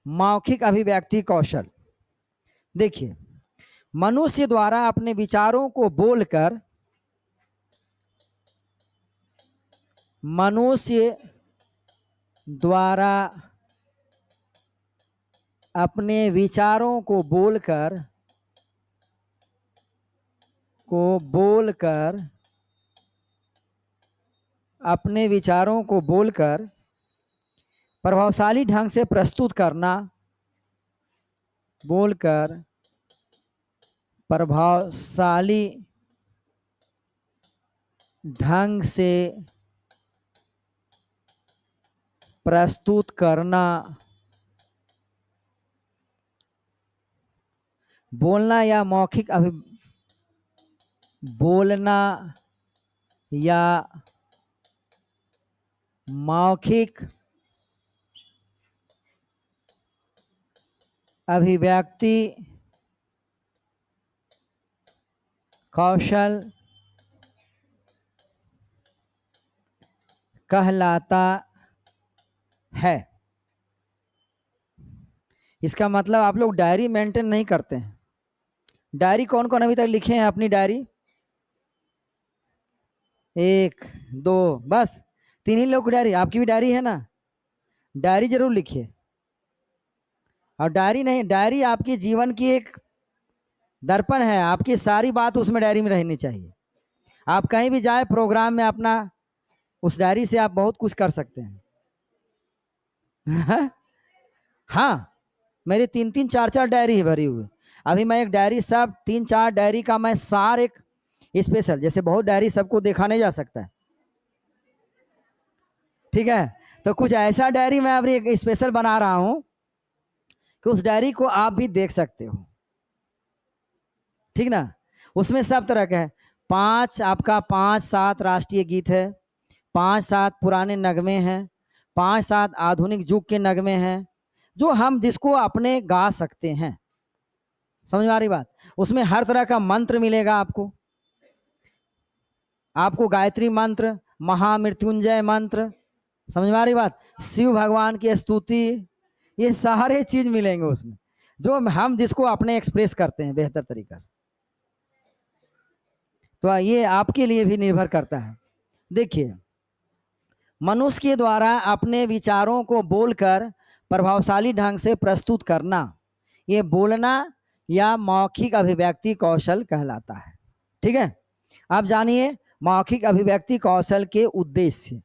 मौखिक अभिव्यक्ति कौशल। देखिए मनुष्य द्वारा अपने विचारों को बोलकर, मनुष्य द्वारा अपने विचारों को बोलकर अपने विचारों को बोलकर प्रभावशाली ढंग से प्रस्तुत करना, बोलकर प्रभावशाली ढंग से प्रस्तुत करना, बोलना या मौखिक बोलना या मौखिक अभिव्यक्ति कौशल कहलाता है। इसका मतलब आप लोग डायरी मेंटेन नहीं करते हैं। डायरी कौन कौन अभी तक लिखे हैं अपनी डायरी? एक दो, बस तीन ही लोग की डायरी। आपकी भी डायरी है ना? डायरी जरूर लिखिए। और डायरी नहीं, डायरी आपके जीवन की एक दर्पण है, आपकी सारी बात उसमें डायरी में रहनी चाहिए। आप कहीं भी जाए प्रोग्राम में अपना, उस डायरी से आप बहुत कुछ कर सकते हैं। हाँ मेरी तीन तीन चार चार डायरी भरी हुई। अभी मैं एक डायरी, सब तीन चार डायरी का मैं सार एक स्पेशल, जैसे बहुत डायरी सबको देखा नहीं जा सकता है, ठीक है, तो कुछ ऐसा डायरी मैं अभी एक स्पेशल बना रहा हूं कि उस डायरी को आप भी देख सकते हो, ठीक ना। उसमें सब तरह के है। आपका 5-7 राष्ट्रीय गीत है, 5-7 पुराने नगमे हैं, 5-7 आधुनिक युग के नगमे हैं, जो हम जिसको अपने गा सकते हैं। समझ में आ रही बात? उसमें हर तरह का मंत्र मिलेगा आपको। आपको गायत्री मंत्र, महामृत्युंजय मंत्र, समझ में आ रही बात, शिव भगवान की स्तुति, ये सारे चीज मिलेंगे उसमें, जो हम जिसको अपने एक्सप्रेस करते हैं बेहतर तरीका से। तो ये आपके लिए भी निर्भर करता है। देखिए मनुष्य के द्वारा अपने विचारों को बोलकर प्रभावशाली ढंग से प्रस्तुत करना, ये बोलना या मौखिक अभिव्यक्ति कौशल कहलाता है। ठीक है, अब जानिए मौखिक अभिव्यक्ति कौशल के उद्देश्य।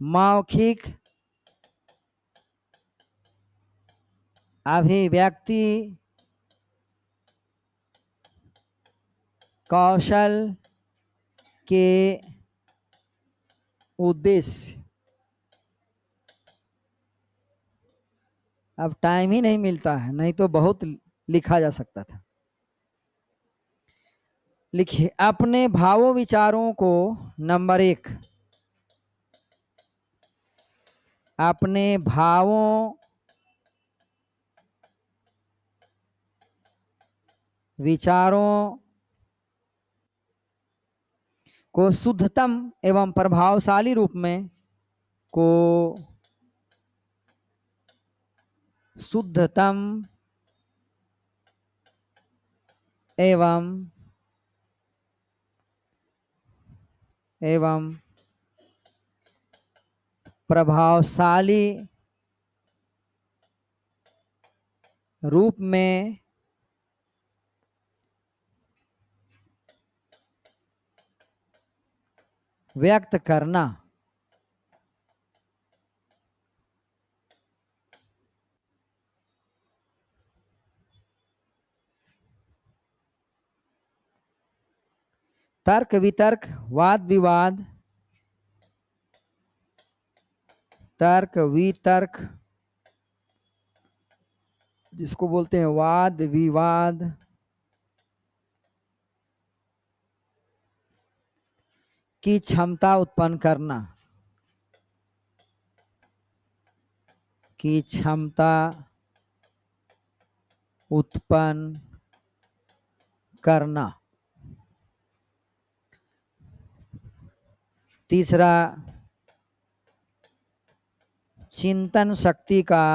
मौखिक अभिव्यक्ति कौशल के उद्देश्य। अब टाइम ही नहीं मिलता है, नहीं तो बहुत लिखा जा सकता था। लिखिए अपने भावों विचारों को, नंबर 1, अपने भावों विचारों को शुद्धतम एवं प्रभावशाली रूप में, को शुद्धतम एवं प्रभावशाली रूप में व्यक्त करना। तर्क वितर्क वाद विवाद, तर्क वितर्क जिसको बोलते हैं वाद विवाद की क्षमता उत्पन्न करना, की क्षमता उत्पन्न करना। तीसरा, चिंतन शक्ति का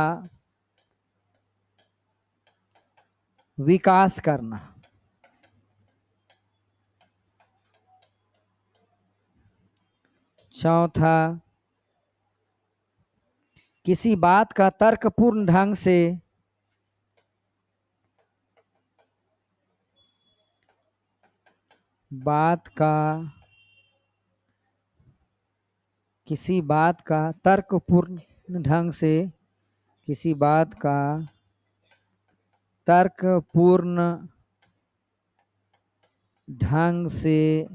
विकास करना। चौथा, किसी बात का तर्कपूर्ण ढंग से किसी बात का तर्कपूर्ण ढंग से, किसी बात का तर्कपूर्ण ढंग से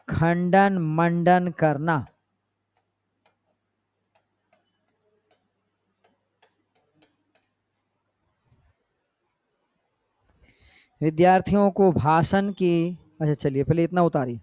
खंडन मंडन करना। विद्यार्थियों को भाषण की, अच्छा चलिए पहले इतना उतारिए।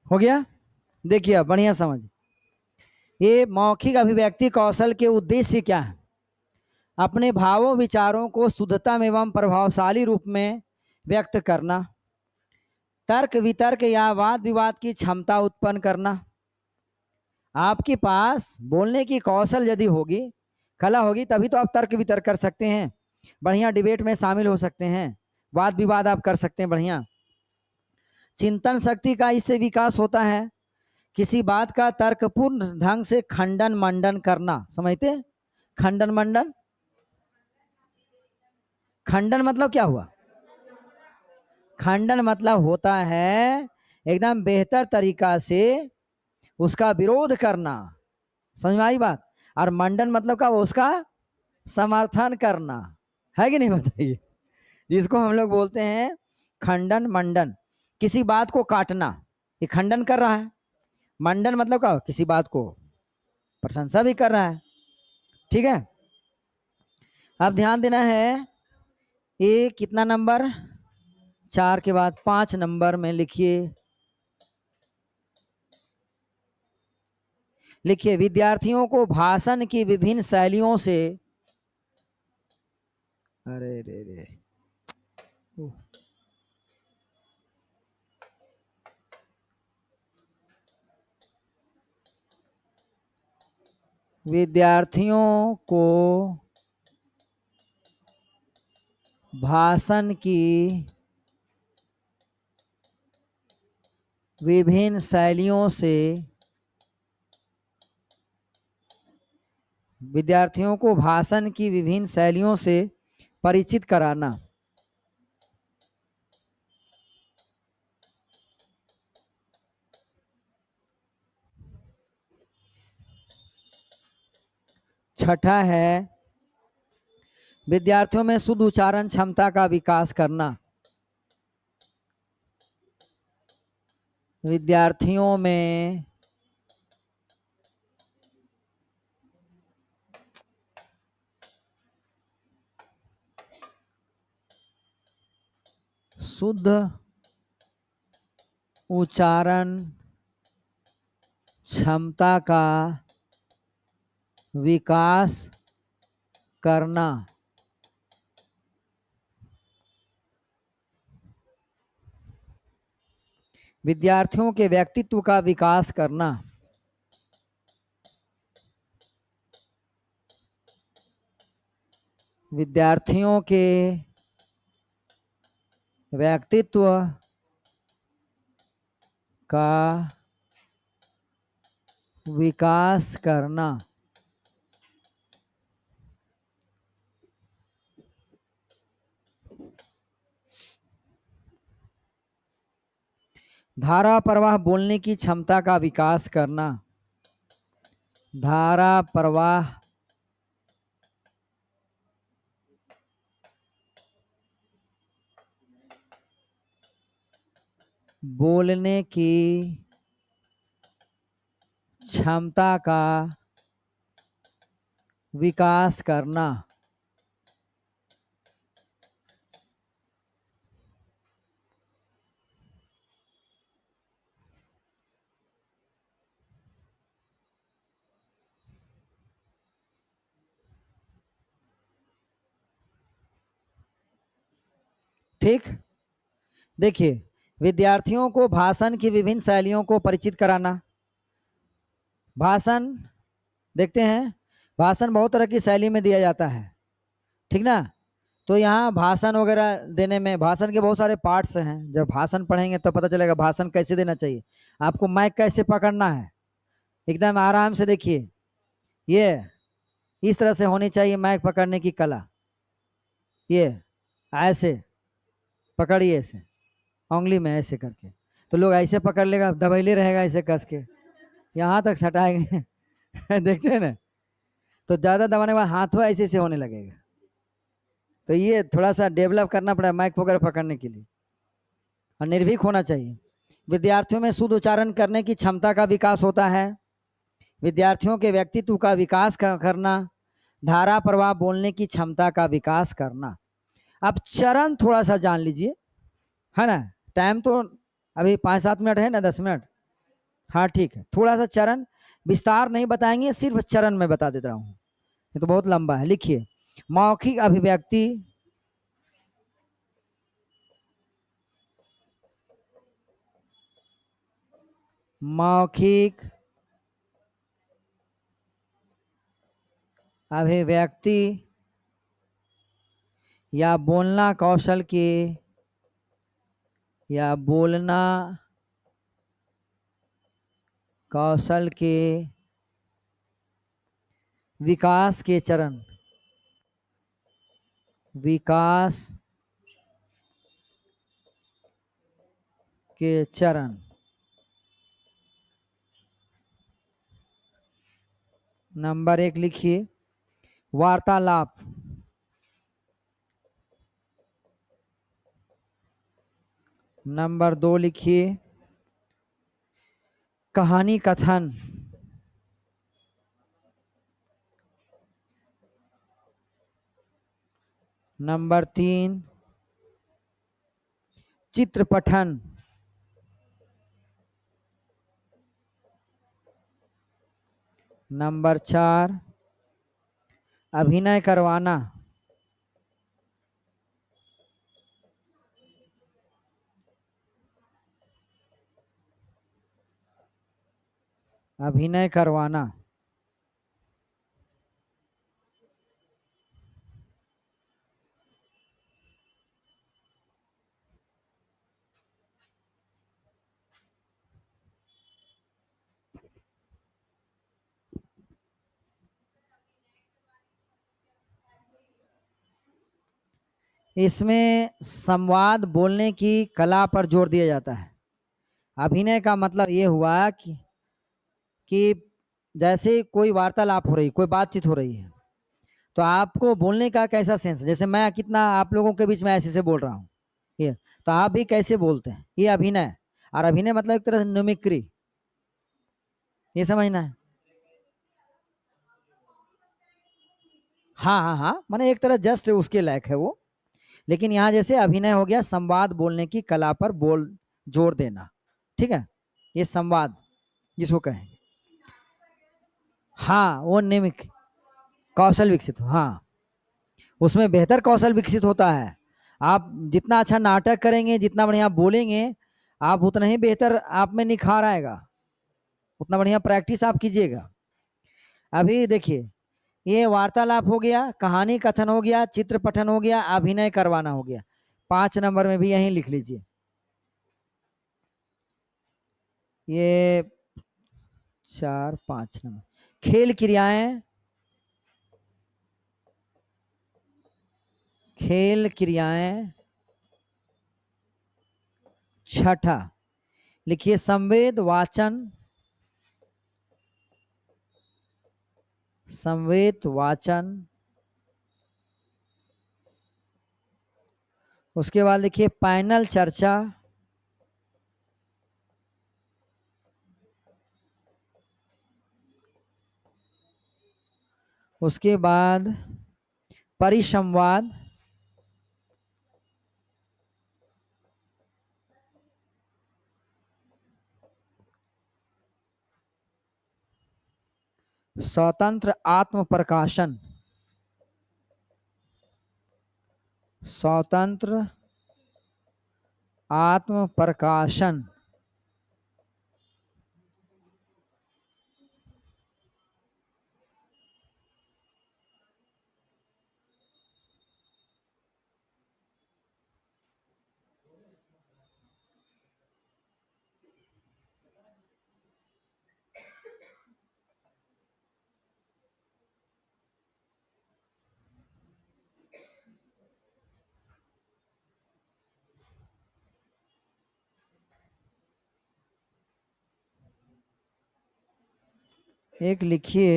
हो गया? देखिए अब बढ़िया समझ, ये मौखिक अभिव्यक्ति कौशल के उद्देश्य क्या है? अपने भावों विचारों को शुद्धतम एवं प्रभावशाली रूप में व्यक्त करना, तर्क वितर्क या वाद विवाद की क्षमता उत्पन्न करना। आपके पास बोलने की कौशल यदि होगी, कला होगी, तभी तो आप तर्क वितर्क कर सकते हैं, बढ़िया डिबेट में शामिल हो सकते हैं, वाद विवाद आप कर सकते हैं बढ़िया। चिंतन शक्ति का इससे विकास होता है, किसी बात का तर्कपूर्ण ढंग से खंडन मंडन करना। समझते हैं खंडन मंडन? खंडन मतलब क्या हुआ? खंडन मतलब होता है एकदम बेहतर तरीका से उसका विरोध करना। समझ में आई बात? और मंडन मतलब का उसका समर्थन करना, है कि नहीं बताइए? जिसको हम लोग बोलते हैं खंडन मंडन। किसी बात को काटना, ये खंडन कर रहा है। मंडन मतलब क्या? किसी बात को प्रशंसा भी कर रहा है। ठीक है, अब ध्यान देना है, ये कितना नंबर? 4 के बाद 5 नंबर में लिखिए, लिखिए विद्यार्थियों को भाषण की विभिन्न शैलियों से, अरे रे रे, विद्यार्थियों को भाषण की विभिन्न शैलियों से, विद्यार्थियों को भाषण की विभिन्न शैलियों से परिचित कराना। छठा है विद्यार्थियों में शुद्ध उच्चारण क्षमता का विकास करना। विद्यार्थियों में शुद्ध उच्चारण क्षमता का विकास करना। विद्यार्थियों के व्यक्तित्व का विकास करना। विद्यार्थियों के व्यक्तित्व का विकास करना। धारा प्रवाह बोलने की क्षमता का विकास करना। धारा प्रवाह बोलने की क्षमता का विकास करना। ठीक, देखिए विद्यार्थियों को भाषण की विभिन्न शैलियों को परिचित कराना। भाषण देखते हैं, भाषण बहुत तरह की शैली में दिया जाता है, ठीक ना। तो यहाँ भाषण वगैरह देने में भाषण के बहुत सारे पार्ट्स हैं। जब भाषण पढ़ेंगे तो पता चलेगा भाषण कैसे देना चाहिए, आपको माइक कैसे पकड़ना है। एकदम आराम से देखिए, ये इस तरह से होनी चाहिए माइक पकड़ने की कला। ये ऐसे पकड़िए, ऐसे उंगली में ऐसे करके, तो लोग ऐसे पकड़ लेगा, दबैले रहेगा ऐसे कस के, यहाँ तक सटाएंगे देखते हैं ना, तो ज़्यादा दबाने के बाद हाथों ऐसे ऐसे होने लगेगा। तो ये थोड़ा सा डेवलप करना पड़ेगा माइक वगैरह पकड़ने के लिए, और निर्भीक होना चाहिए। विद्यार्थियों में शुद्ध उच्चारण करने की क्षमता का विकास होता है। विद्यार्थियों के व्यक्तित्व का विकास करना। धारा प्रवाह बोलने की क्षमता का विकास करना। अब चरण थोड़ा सा जान लीजिए, है ना। टाइम तो अभी 5-7 मिनट है ना, 10 मिनट। हाँ ठीक है, थोड़ा सा चरण विस्तार नहीं बताएंगे, सिर्फ चरण में बता देता हूँ, ये तो बहुत लंबा है। लिखिए, मौखिक अभिव्यक्ति, मौखिक अभिव्यक्ति या बोलना कौशल के, या बोलना कौशल के विकास के चरण, विकास के चरण। नंबर 1 लिखिए, वार्तालाप। नंबर 2 लिखिए, कहानी कथन। नंबर 3 चित्र पठन। नंबर 4 अभिनय करवाना। अभिनय करवाना। इसमें संवाद बोलने की कला पर जोर दिया जाता है। अभिनय का मतलब ये हुआ कि जैसे कोई वार्तालाप हो रही, कोई बातचीत हो रही है, तो आपको बोलने का कैसा सेंस, जैसे मैं कितना आप लोगों के बीच में ऐसे से बोल रहा हूँ ये, तो आप भी कैसे बोलते हैं, ये अभिनय। और अभिनय मतलब एक तरह से मिमिक्री, ये समझना है। हाँ हाँ हाँ, माने एक तरह जस्ट उसके लायक है वो। लेकिन यहाँ जैसे अभिनय हो गया संवाद बोलने की कला पर बोल जोर देना, ठीक है, ये संवाद जिसको कहें। हाँ वो निमिक कौशल विकसित हो, हाँ उसमें बेहतर कौशल विकसित होता है। आप जितना अच्छा नाटक करेंगे, जितना बढ़िया बोलेंगे, आप उतना ही बेहतर आप में निखार आएगा, उतना बढ़िया प्रैक्टिस आप कीजिएगा। अभी देखिए, ये वार्तालाप हो गया, कहानी कथन हो गया, चित्र पठन हो गया, अभिनय करवाना हो गया। 5 नंबर में भी यही लिख लीजिए, ये 4 5 नंबर। खेल क्रियाएं, खेल क्रियाएं। छठा लिखिए संवेद वाचन, संवेद वाचन। उसके बाद लिखिए पैनल चर्चा, उसके बाद परिसंवाद, स्वतंत्र आत्म प्रकाशन, स्वतंत्र आत्म प्रकाशन। एक लिखिए,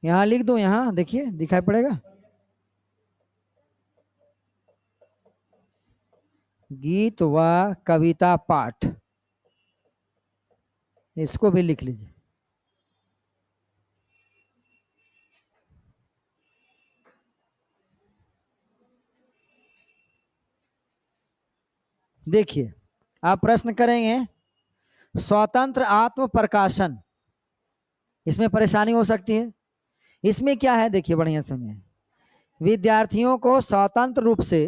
यहां लिख दो, यहां देखिए दिखाई पड़ेगा, गीत व कविता पाठ, इसको भी लिख लीजिए। देखिए आप प्रश्न करेंगे स्वतंत्र आत्म प्रकाशन, इसमें परेशानी हो सकती है। इसमें क्या है देखिए बढ़िया सुनिए, विद्यार्थियों को स्वतंत्र रूप से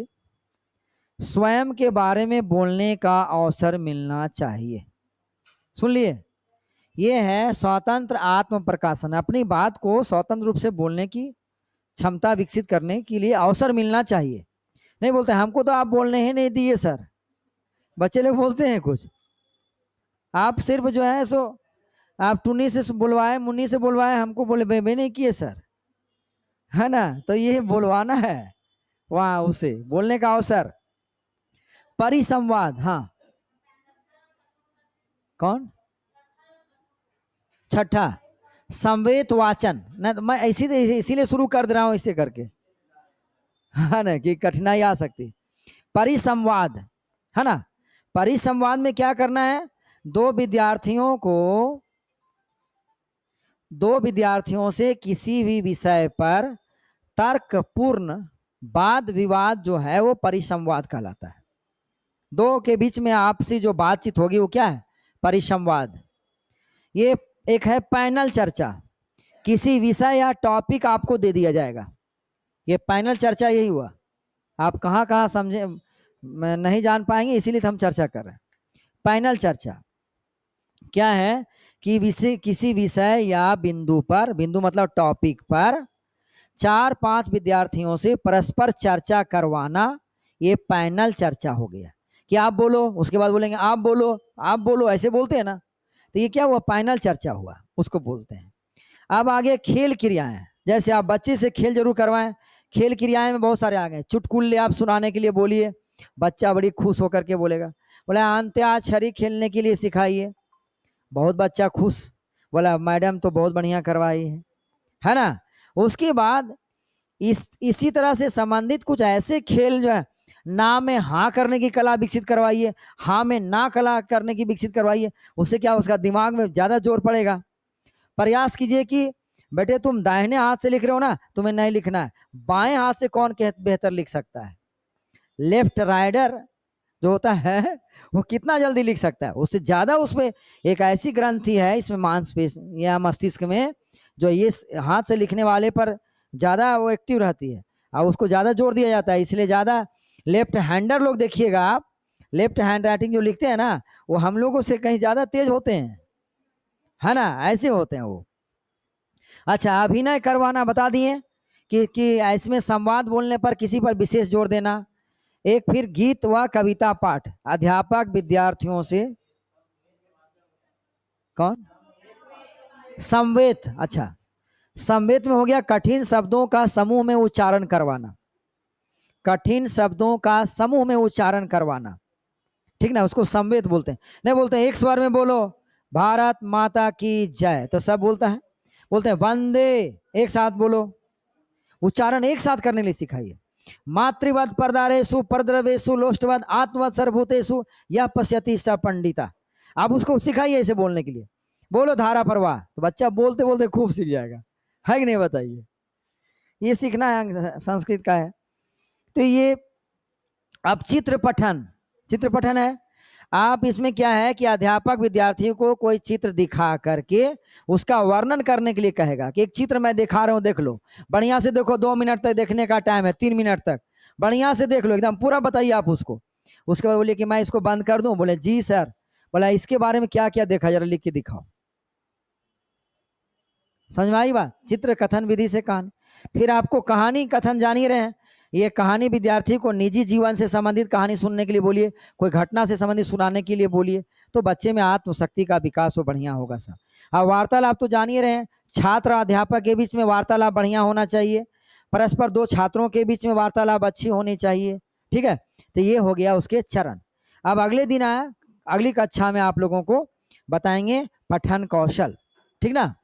स्वयं के बारे में बोलने का अवसर मिलना चाहिए। सुन लिए, ये है स्वतंत्र आत्म प्रकाशन, अपनी बात को स्वतंत्र रूप से बोलने की क्षमता विकसित करने के लिए अवसर मिलना चाहिए। नहीं बोलते हमको तो आप बोलने ही नहीं दिए सर, बच्चे लोग बोलते हैं कुछ, आप सिर्फ जो है सो आप टुन्नी से बुलवाए, मुन्नी से बुलवाए, हमको बोले बे नहीं किए सर, है ना, तो ये बुलवाना है वहां उसे बोलने का अवसर। परिसंवाद, हाँ कौन, छठा संवेद वाचन ना, मैं इसीलिए शुरू कर दे रहा हूं इसे करके, है ना, कि कठिनाई आ सकती। परिसंवाद, है ना, परिसंवाद में क्या करना है, दो विद्यार्थियों को, दो विद्यार्थियों से किसी भी विषय पर तर्कपूर्ण वाद विवाद जो है वो परिसंवाद कहलाता है। दो के बीच में आपसी जो बातचीत होगी वो क्या है, परिसंवाद। ये एक है पैनल चर्चा, किसी विषय या टॉपिक आपको दे दिया जाएगा, ये पैनल चर्चा यही हुआ। आप कहाँ कहाँ समझे नहीं जान पाएंगे, इसीलिए हम चर्चा कर रहे हैं। पैनल चर्चा क्या है कि किसी विषय या बिंदु पर, बिंदु मतलब टॉपिक पर 4 5 विद्यार्थियों से परस्पर चर्चा करवाना, ये पैनल चर्चा हो गया। कि आप बोलो, उसके बाद बोलेंगे आप बोलो, आप बोलो, ऐसे बोलते हैं ना, तो ये क्या हुआ, पैनल चर्चा हुआ, उसको बोलते हैं। अब आगे खेल क्रियाएं, जैसे आप बच्चे से खेल जरूर करवाएं, खेल क्रियाएं में बहुत सारे आ गए। चुटकुल्ले आप सुनाने के लिए बोलिए, बच्चा बड़ी खुश होकर के बोलेगा। बोले अंत्याक्षरी खेलने के लिए सिखाइए, बहुत बच्चा खुश, बोला मैडम तो बहुत बढ़िया करवाई है ना। उसके बाद इसी तरह से संबंधित कुछ ऐसे खेल जो है, ना में हाँ करने की कला विकसित करवाइए, हाँ में ना कला करने की विकसित करवाइए। उससे क्या, उसका दिमाग में ज्यादा जोर पड़ेगा। प्रयास कीजिए कि बेटे तुम दाहिने हाथ से लिख रहे हो ना, तुम्हें नहीं लिखना है, बाएं हाथ से कौन बेहतर लिख सकता है। लेफ्ट राइडर जो होता है वो कितना जल्दी लिख सकता है, उससे ज्यादा उसमें एक ऐसी ग्रंथि है इसमें मांसपेशी या मस्तिष्क में, जो ये हाथ से लिखने वाले पर ज्यादा वो एक्टिव रहती है और उसको ज्यादा जोर दिया जाता है। इसलिए ज्यादा लेफ्ट हैंडर लोग देखिएगा आप, लेफ्ट हैंड राइटिंग जो लिखते हैं ना, वो हम लोगों से कहीं ज्यादा तेज होते हैं, है ना, ऐसे होते हैं वो। अच्छा, अभिनय करवाना बता दिए कि इसमें संवाद बोलने पर किसी पर विशेष जोर देना। एक फिर गीत व कविता पाठ, अध्यापक विद्यार्थियों से कौन, संवेद। अच्छा, संवेद में हो गया कठिन शब्दों का समूह में उच्चारण करवाना, कठिन शब्दों का समूह में उच्चारण करवाना, ठीक ना, उसको संवेद बोलते हैं। नहीं बोलते हैं एक स्वर में बोलो भारत माता की जय, तो सब बोलता है। बोलते हैं वंदे, एक साथ बोलो, उच्चारण एक साथ करने के लिए सिखाइए। मातृवद परदारेशु परद्रवेशु लोष्टवद आत्मवद सर्वभूतेषु यह पश्यति स पंडिता। आप उसको सिखाइए ऐसे बोलने के लिए। बोलो धारा प्रवाह, तो बच्चा बोलते बोलते खूब सीख जाएगा, है कि नहीं बताइए। ये सीखना है, संस्कृत का है। तो ये अब चित्र पठन, चित्र पठन है। आप इसमें क्या है कि अध्यापक विद्यार्थियों को कोई चित्र दिखा करके उसका वर्णन करने के लिए कहेगा कि एक चित्र मैं दिखा रहा हूं, देख लो, बढ़िया से देखो, 2 मिनट तक देखने का टाइम है, 3 मिनट तक बढ़िया से देख लो, एकदम पूरा बताइए आप उसको। उसके बाद बोले कि मैं इसको बंद कर दूं, बोले जी सर, बोला इसके बारे में क्या क्या देखा, जरा लिख के दिखाओ। समझ में आई बात, चित्र कथन विधि से कहानी। फिर आपको कहानी कथन जान ही रहे हैं, ये कहानी विद्यार्थी को निजी जीवन से संबंधित कहानी सुनने के लिए बोलिए, कोई घटना से संबंधित सुनाने के लिए बोलिए, तो बच्चे में आत्मशक्ति का विकास हो बढ़िया होगा सर। अब वार्तालाप तो जान ही रहे हैं, छात्र अध्यापक के बीच में वार्तालाप बढ़िया होना चाहिए, परस्पर 2 छात्रों के बीच में वार्तालाप अच्छी होनी चाहिए, ठीक है। तो ये हो गया उसके चरण। अब अगले दिन आया, अगली कक्षा में आप लोगों को बताएंगे पठन कौशल, ठीक ना।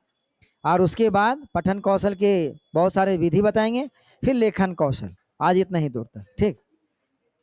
और उसके बाद पठन कौशल के बहुत सारे विधि बताएंगे, फिर लेखन कौशल। आज इतना ही दूर तक, ठीक।